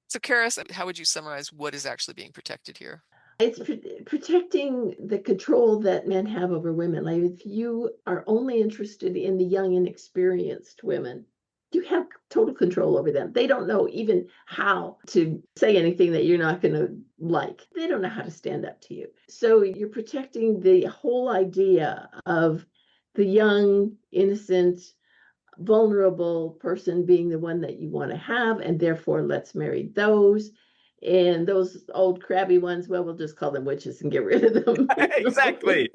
So, Karis, how would you summarize what is actually being protected here? It's protecting the control that men have over women. Like if you are only interested in the young, inexperienced women, you have total control over them. They don't know even how to say anything that you're not going to like. They don't know how to stand up to you. So you're protecting the whole idea of the young, innocent, vulnerable person being the one that you want to have, and therefore let's marry those. And those old crabby ones, well, we'll just call them witches and get rid of them. Exactly.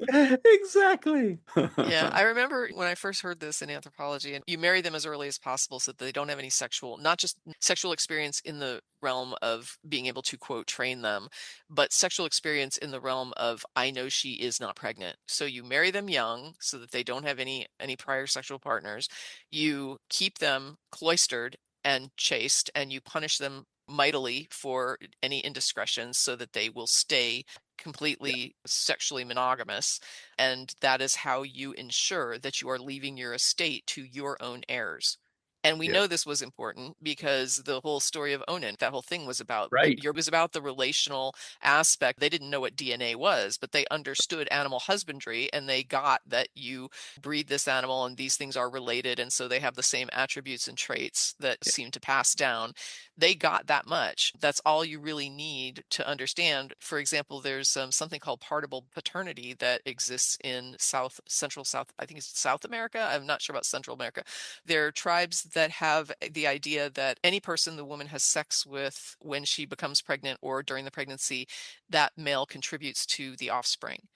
Exactly. Yeah, I remember when I first heard this in anthropology, and you marry them as early as possible so that they don't have any sexual, not just sexual experience in the realm of being able to, quote, train them, but sexual experience in the realm of, I know she is not pregnant. So you marry them young so that they don't have any prior sexual partners. You keep them cloistered and chaste, and you punish them mightily for any indiscretions so that they will stay completely sexually monogamous. And that is how you ensure that you are leaving your estate to your own heirs. And we Yeah. know this was important because the whole story of Onan, that whole thing was about Right. was about the relational aspect. They didn't know what DNA was, but they understood animal husbandry, and they got that you breed this animal and these things are related, and so they have the same attributes and traits that Yeah. seem to pass down. They got that much. That's all you really need to understand. For example, there's something called partible paternity that exists in Central South, I think it's South America. I'm not sure about Central America. There are tribes that have the idea that any person the woman has sex with when she becomes pregnant or during the pregnancy, that male contributes to the offspring.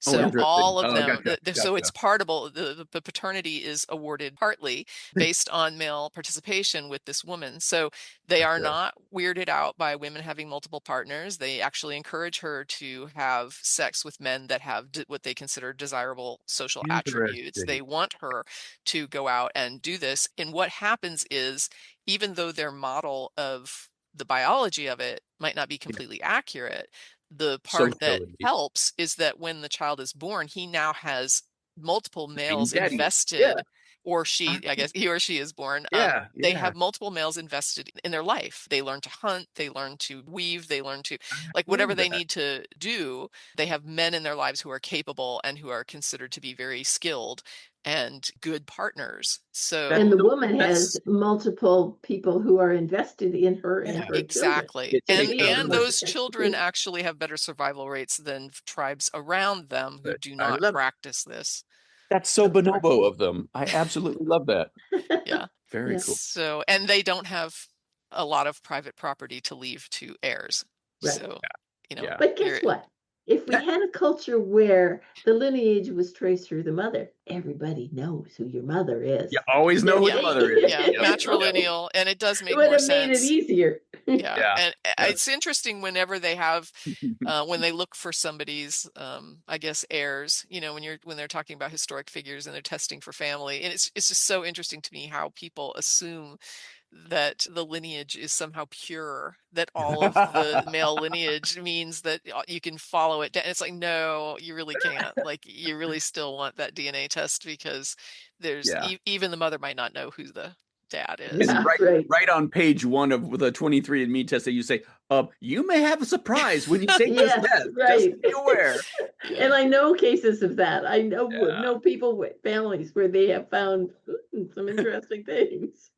Oh, So interesting. all of Oh, them, gotcha. so Gotcha. it's partable. The paternity is awarded partly based on male participation with this woman. So they are Gotcha. not weirded out by women having multiple partners. They actually encourage her to have sex with men that have what they consider desirable social attributes. Interesting. They want her to go out and do this. And what happens is, even though their model of the biology of it might not be Yeah. completely accurate, the part that Socially. helps is that when the child is born, he now has multiple Baby males daddy. Yeah. invested, or she, I guess he or she is born. Yeah. They Yeah. have multiple males invested in their life. They learn to hunt, they learn to weave, they learn to, I like, love whatever they that. need to do. They have men in their lives who are capable and who are considered to be very skilled and good partners. That's And So the so woman has that's multiple people who are invested in her and yeah. her children. exactly. It So takes she a has And lots village. of those children expertise. actually have better survival rates than tribes around them who But do I not love practice this. that's so Of course. bonobo of them. I absolutely love that. Yeah. Very Yeah, cool. So, and they don't have a lot of private property to leave to heirs. right. So, Yeah. But guess you're, what? If we That, had a culture where the lineage was traced through the mother, everybody knows who your mother you is. always know who the yeah, mother is. yeah, Yep. You know, Yep. matrilineal, and it does it make would more have made it sense. easier. Yeah, Yeah. and Yeah. it's interesting whenever they have, when they look for somebody's, I guess, heirs. When they're talking about historic figures and they're testing for family, and it's just so interesting to me how people assume that the lineage is somehow pure, that all of the male lineage means that you can follow it down. It's like, no, you really can't. Like, you really still want that DNA test, because there's Yeah. even the mother might not know who the dad is. And Yeah, right. right on page one of the 23andMe test that you say, you may have a surprise when you take this Yes, test. Just right. be aware. And Yeah. I know cases of that. I Yeah. know people with families where they have found some interesting things.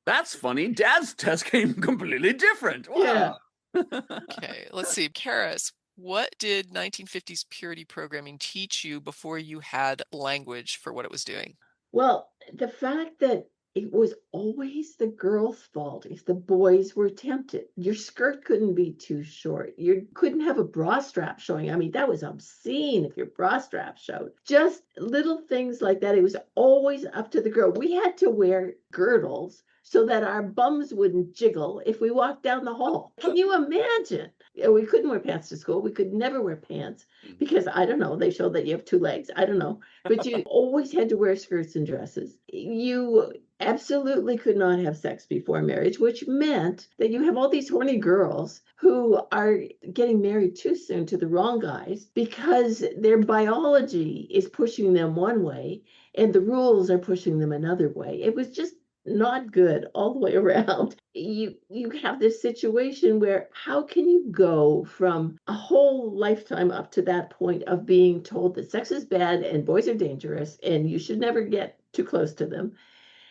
That's funny. Dad's test came completely different. Yeah. Wow. Okay, let's see. Karis, what did 1950s purity programming teach you before you had language for what it was doing? Well, the fact that it was always the girl's fault if the boys were tempted. Your skirt couldn't be too short. You couldn't have a bra strap showing. I mean, that was obscene if your bra strap showed. Just little things like that. It was always up to the girl. We had to wear girdles so that our bums wouldn't jiggle if we walked down the hall. Can you imagine? We couldn't wear pants to school. We could never wear pants because I don't know, they show that you have two legs. I don't know. But you always had to wear skirts and dresses. You absolutely could not have sex before marriage, which meant that you have all these horny girls who are getting married too soon to the wrong guys because their biology is pushing them one way and the rules are pushing them another way. It was just not good all the way around. You have this situation where how can you go from a whole lifetime up to that point of being told that sex is bad and boys are dangerous and you should never get too close to them,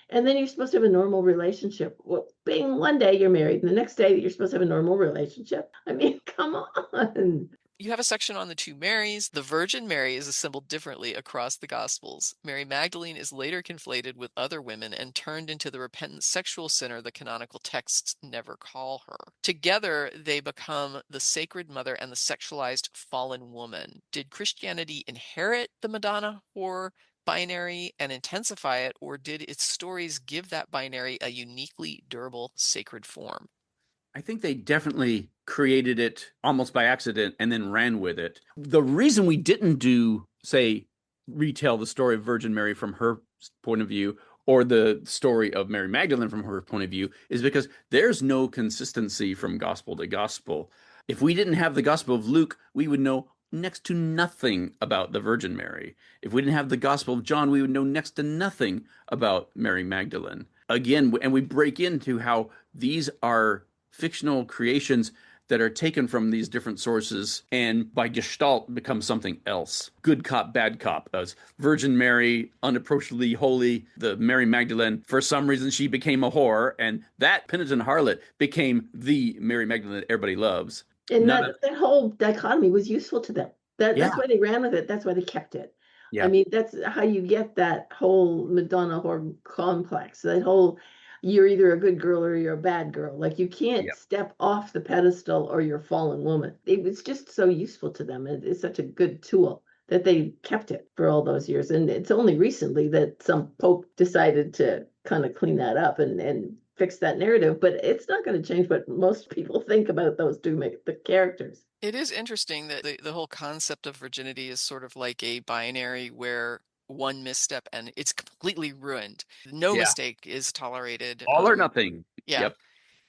and then you're supposed to have a normal relationship. Well, bing, one day you're married, and the next day you're supposed to have a normal relationship. I mean, come on. You have a section on the two Marys. The Virgin Mary is assembled differently across the Gospels. Mary Magdalene is later conflated with other women and turned into the repentant sexual sinner the canonical texts never call her. Together, they become the Sacred Mother and the sexualized fallen woman. Did Christianity inherit the Madonna whore binary and intensify it, or did its stories give that binary a uniquely durable sacred form? I think they definitely created it almost by accident and then ran with it. The reason we didn't do, say, retell the story of Virgin Mary from her point of view or the story of Mary Magdalene from her point of view is because there's no consistency from gospel to gospel. If we didn't have the Gospel of Luke, we would know next to nothing about the Virgin Mary. If we didn't have the Gospel of John, we would know next to nothing about Mary Magdalene. Again, and we break into how these are fictional creations that are taken from these different sources and by gestalt become something else. Good cop, bad cop. As Virgin Mary, unapproachably holy, the Mary Magdalene, for some reason she became a whore, and that penitent harlot became the Mary Magdalene that everybody loves. And None of that whole dichotomy was useful to them. That's yeah, why they ran with it. That's why they kept it. I yeah, mean, that's how you get that whole Madonna whore complex. That whole you're either a good girl or you're a bad girl. Like you can't yeah. step off the pedestal or you're a fallen woman. It was just so useful to them. It's such a good tool that they kept it for all those years. And it's only recently that some pope decided to kind of clean that up and fix that narrative. But it's not going to change what most people think about those the characters. It is interesting that the whole concept of virginity is sort of like a binary where one misstep and it's completely ruined. No Yeah. mistake is tolerated. All or nothing. Yeah. Yep.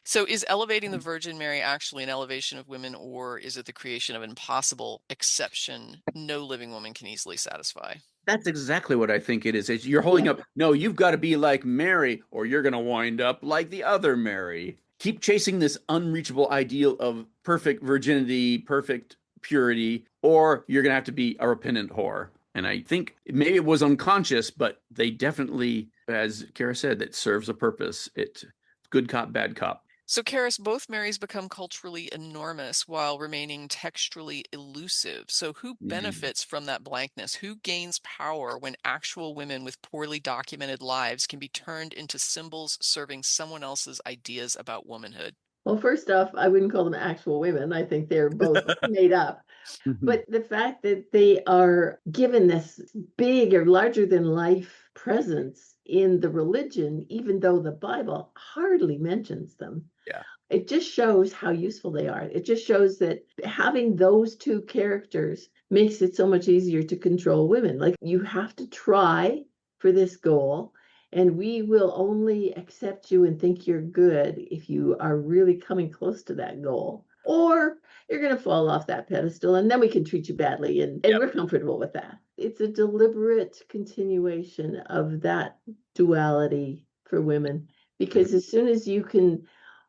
So is elevating the Virgin Mary actually an elevation of women, or is it the creation of an impossible exception no living woman can easily satisfy? That's exactly what I think it is. You're holding up, no, you've got to be like Mary, or you're going to wind up like the other Mary. Keep chasing this unreachable ideal of perfect virginity, perfect purity, or you're going to have to be a repentant whore. And I think maybe it was unconscious, but they definitely, as Kara said, that serves a purpose. It's good cop, bad cop. So, Karis, both Marys become culturally enormous while remaining textually elusive. So, who benefits from that blankness? Who gains power when actual women with poorly documented lives can be turned into symbols serving someone else's ideas about womanhood? Well, first off, I wouldn't call them actual women. I think they're both made up. But the fact that they are given this big or larger than life presence in the religion, even though the Bible hardly mentions them, Yeah. it just shows how useful they are. It just shows that having those two characters makes it so much easier to control women. Like, you have to try for this goal, and we will only accept you and think you're good if you are really coming close to that goal. Or you're going to fall off that pedestal, and then we can treat you badly, and we're comfortable with that. It's a deliberate continuation of that duality for women, because as soon as you can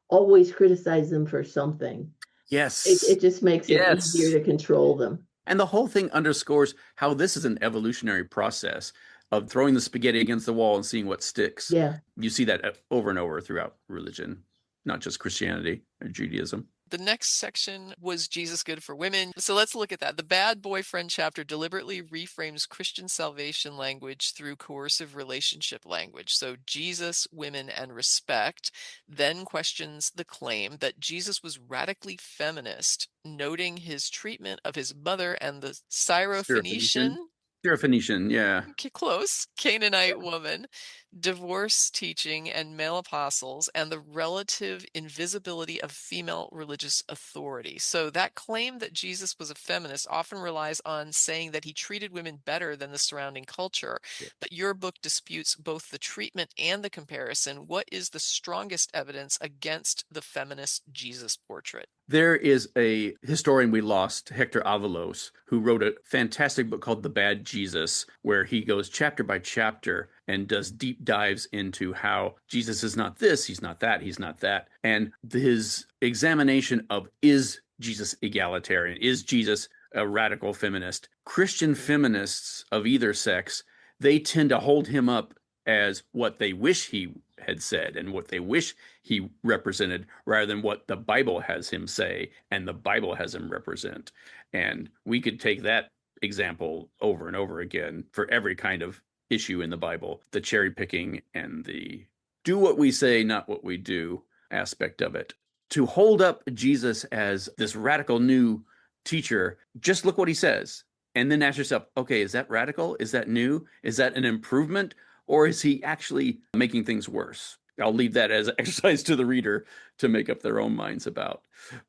always criticize them for something, Yes. it just makes it easier to control them. And the whole thing underscores how this is an evolutionary process of throwing the spaghetti against the wall and seeing what sticks. Yeah. You see that over and over throughout religion, not just Christianity or Judaism. The next section was Jesus good for women. So let's look at that. The bad boyfriend chapter deliberately reframes Christian salvation language through coercive relationship language. So Jesus, women, and respect then questions the claim that Jesus was radically feminist, noting his treatment of his mother and the Syrophoenician. Syrophoenician, yeah. Okay, close. Canaanite woman, divorce teaching and male apostles, and the relative invisibility of female religious authority. So that claim that Jesus was a feminist often relies on saying that he treated women better than the surrounding culture. But your book disputes both the treatment and the comparison. What is the strongest evidence against the feminist Jesus portrait? There is a historian we lost, Hector Avalos, who wrote a fantastic book called The Bad Jesus, where he goes chapter by chapter and does deep dives into how Jesus is not this, he's not that, he's not that. And his examination of, is Jesus egalitarian? Is Jesus a radical feminist? Christian feminists of either sex, they tend to hold him up as what they wish he had said and what they wish he represented, rather than what the Bible has him say and the Bible has him represent. And we could take that example over and over again for every kind of issue in the Bible, the cherry picking and the do what we say, not what we do aspect of it. To hold up Jesus as this radical new teacher, just look what he says. And then ask yourself, okay, is that radical? Is that new? Is that an improvement? Or is he actually making things worse? I'll leave that as an exercise to the reader to make up their own minds about.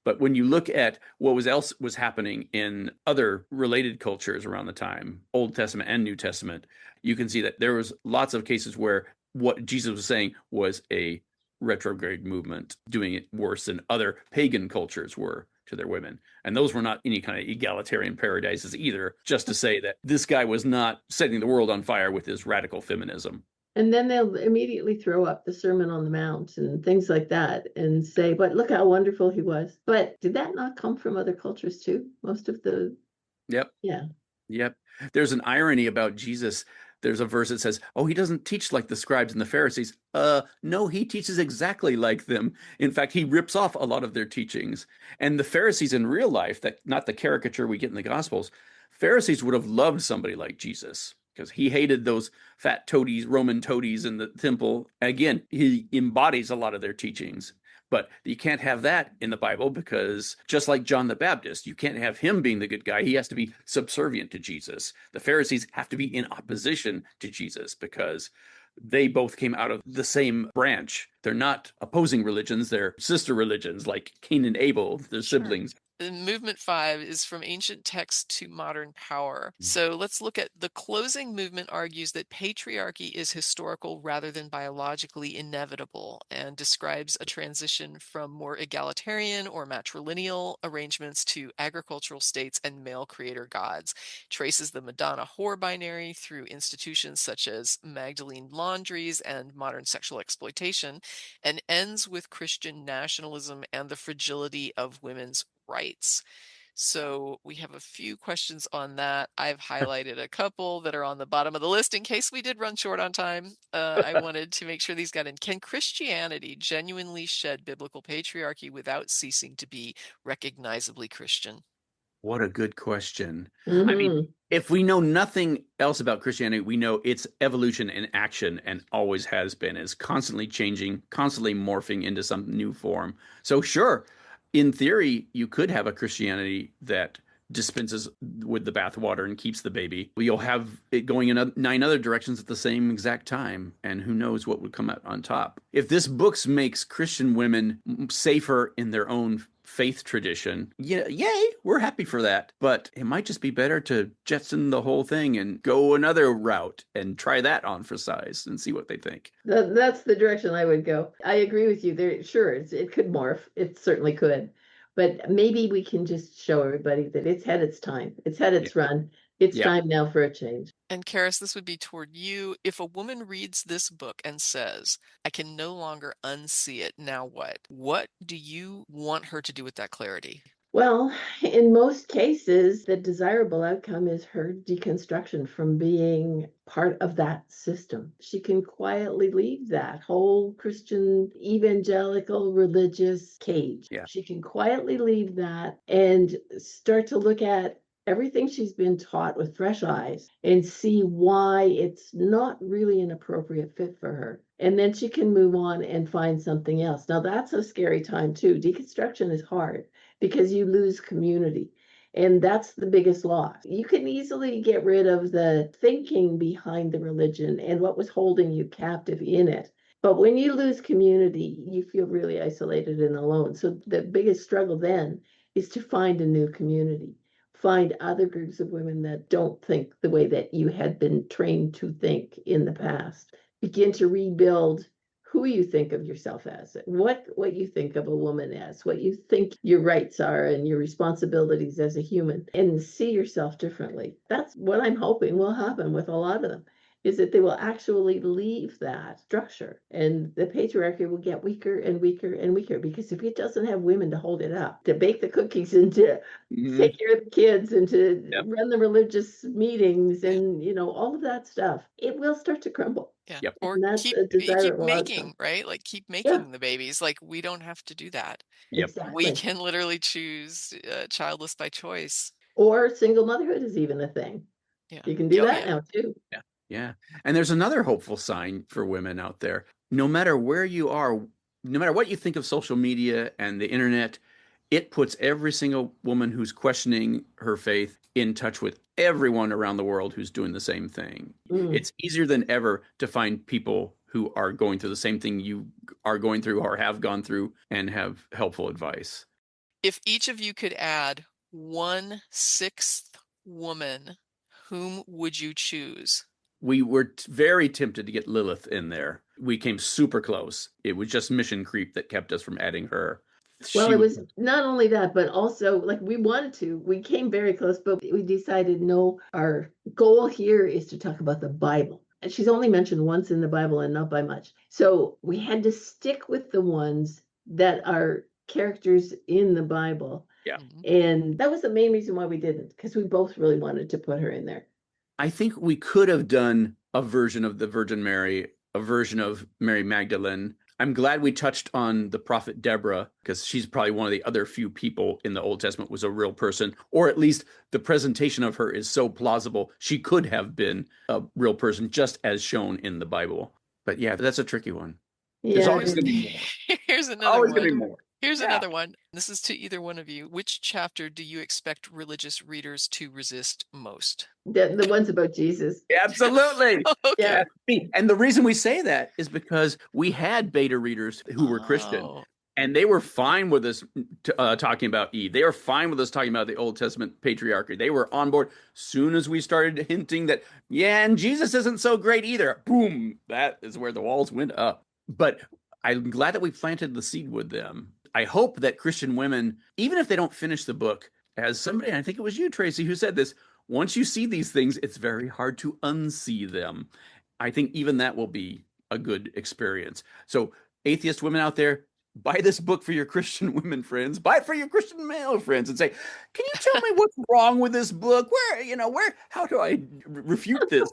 But when you look at what else was happening in other related cultures around the time, Old Testament and New Testament, you can see that there was lots of cases where what Jesus was saying was a retrograde movement, doing it worse than other pagan cultures were to their women. And those were not any kind of egalitarian paradises either, just to say that this guy was not setting the world on fire with his radical feminism. And then they'll immediately throw up the Sermon on the Mount and things like that and say, but look how wonderful he was. But did that not come from other cultures too? Most of the... Yep. Yeah. Yep. There's an irony about Jesus. There's a verse that says, oh, he doesn't teach like the scribes and the Pharisees. No, he teaches exactly like them. In fact, he rips off a lot of their teachings. And the Pharisees in real life, that not the caricature we get in the Gospels, Pharisees would have loved somebody like Jesus because he hated those fat toadies, Roman toadies in the temple. Again, he embodies a lot of their teachings. But you can't have that in the Bible because just like John the Baptist, you can't have him being the good guy. He has to be subservient to Jesus. The Pharisees have to be in opposition to Jesus because they both came out of the same branch. They're not opposing religions, they're sister religions like Cain and Abel, their siblings. Movement 5 is from ancient text to modern power. So let's look at the closing movement argues that patriarchy is historical rather than biologically inevitable and describes a transition from more egalitarian or matrilineal arrangements to agricultural states and male creator gods. Traces the Madonna whore binary through institutions such as Magdalene laundries and modern sexual exploitation, and ends with Christian nationalism and the fragility of women's rights. So we have a few questions on that. I've highlighted a couple that are on the bottom of the list in case we did run short on time. I wanted to make sure these got in. Can Christianity genuinely shed biblical patriarchy without ceasing to be recognizably Christian? What a good question. Mm-hmm. I mean, if we know nothing else about Christianity, we know its evolution in action and always has been, is constantly changing, constantly morphing into some new form. So sure, in theory, you could have a Christianity that dispenses with the bathwater and keeps the baby. You'll have it going in 9 other directions at the same exact time, and who knows what would come out on top. If this book makes Christian women safer in their own faith tradition, yeah, yay, we're happy for that. But it might just be better to jettison the whole thing and go another route and try that on for size and see what they think. That's the direction I would go. I agree with you. Sure, it could morph. It certainly could. But maybe we can just show everybody that it's had its time. It's had its run. It's time now for a change. And Karis, this would be toward you. If a woman reads this book and says, I can no longer unsee it, now what? What do you want her to do with that clarity? Well, in most cases, the desirable outcome is her deconstruction from being part of that system. She can quietly leave that whole Christian evangelical religious cage. Yeah. She can quietly leave that and start to look at everything she's been taught with fresh eyes and see why it's not really an appropriate fit for her. And then she can move on and find something else. Now, that's a scary time too. Deconstruction is hard because you lose community. And that's the biggest loss. You can easily get rid of the thinking behind the religion and what was holding you captive in it. But when you lose community, you feel really isolated and alone. So the biggest struggle then is to find a new community. Find other groups of women that don't think the way that you had been trained to think in the past. Begin to rebuild who you think of yourself as, what you think of a woman as, what you think your rights are and your responsibilities as a human, and see yourself differently. That's what I'm hoping will happen with a lot of them, is that they will actually leave that structure and the patriarchy will get weaker and weaker and weaker, because if it doesn't have women to hold it up, to bake the cookies and to take care of the kids and to run the religious meetings and all of that stuff, it will start to crumble. Or And that's keep a desirable making outcome. right, like keep making the babies. Like we don't have to do that. Exactly. We can literally choose childless by choice. Or single motherhood is even a thing. You can do that now too. Yeah. And there's another hopeful sign for women out there. No matter where you are, no matter what you think of social media and the internet, it puts every single woman who's questioning her faith in touch with everyone around the world who's doing the same thing. It's easier than ever to find people who are going through the same thing you are going through or have gone through and have helpful advice. If each of you could add 1/6 woman, whom would you choose? We were very tempted to get Lilith in there. We came super close. It was just mission creep that kept us from adding her. Well, it was not only that, but also like we came very close, but we decided no, our goal here is to talk about the Bible. And she's only mentioned once in the Bible and not by much. So we had to stick with the ones that are characters in the Bible. Yeah. And that was the main reason why we didn't, because we both really wanted to put her in there. I think we could have done a version of the Virgin Mary, a version of Mary Magdalene. I'm glad we touched on the prophet Deborah, because she's probably one of the other few people in the Old Testament was a real person, or at least the presentation of her is so plausible. She could have been a real person just as shown in the Bible. But yeah, that's a tricky one. There's Yeah. always going to be more. Here's another Always going to one. be more. Here's Yeah. another one. This is to either one of you. Which chapter do you expect religious readers to resist most? The ones about Jesus. Absolutely. Okay. Yeah. And the reason we say that is because we had beta readers who were Christian, Oh, and they were fine with us talking about Eve. They were fine with us talking about the Old Testament patriarchy. They were on board. Soon as we started hinting that, yeah, and Jesus isn't so great either, boom, that is where the walls went up. But I'm glad that we planted the seed with them. I hope that Christian women, even if they don't finish the book, as somebody, and I think it was you, Tracy, who said this, once you see these things, it's very hard to unsee them. I think even that will be a good experience. So, atheist women out there, buy this book for your Christian women friends, buy it for your Christian male friends, and say, can you tell me what's wrong with this book? How do I refute this,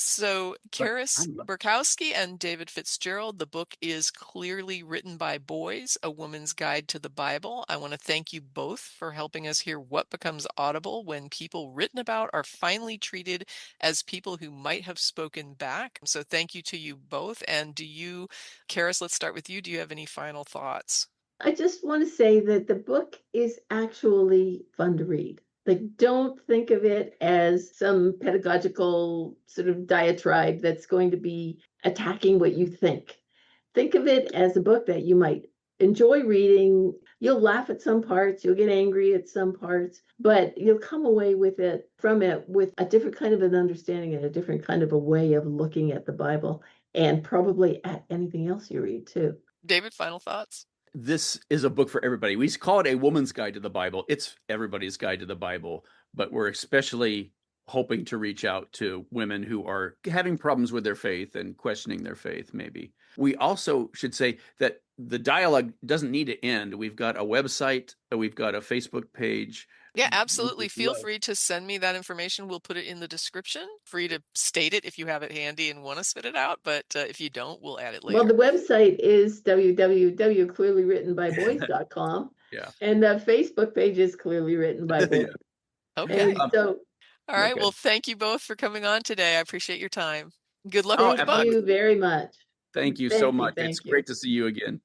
so But Karis Burkowski and David Fitzgerald, the book is Clearly Written by Boys, A Woman's Guide to the Bible. I want to thank you both for helping us hear what becomes audible when people written about are finally treated as people who might have spoken back. So thank you to you both. And Karis, let's start with you. Do you have any final thoughts? I just want to say that the book is actually fun to read. Like, don't think of it as some pedagogical sort of diatribe that's going to be attacking what you think. Think of it as a book that you might enjoy reading. You'll laugh at some parts, you'll get angry at some parts, but you'll come away from it with a different kind of an understanding and a different kind of a way of looking at the Bible, and probably at anything else you read too. David, final thoughts? This is a book for everybody. We call it a woman's guide to the Bible. It's everybody's guide to the Bible, but we're especially hoping to reach out to women who are having problems with their faith and questioning their faith, maybe. We also should say that the dialogue doesn't need to end. We've got a website, we've got a Facebook page. Yeah, absolutely. Feel free to send me that information. We'll put it in the description. Free to state it if you have it handy and want to spit it out. But if you don't, we'll add it later. Well, the website is www.clearlywrittenbyboys.com. Yeah. And the Facebook page is Clearly Written by Boys. Yeah. Okay. So, all right. Well, thank you both for coming on today. I appreciate your time. Good luck with the book. Thank you very much. Thank you so much. It's great to see you again.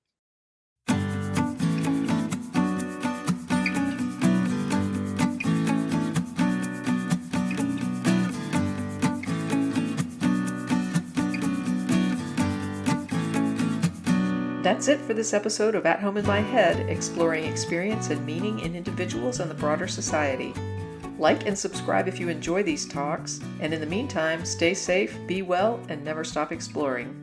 That's it for this episode of At Home in My Head, exploring experience and meaning in individuals and the broader society. Like and subscribe if you enjoy these talks, and in the meantime, stay safe, be well, and never stop exploring.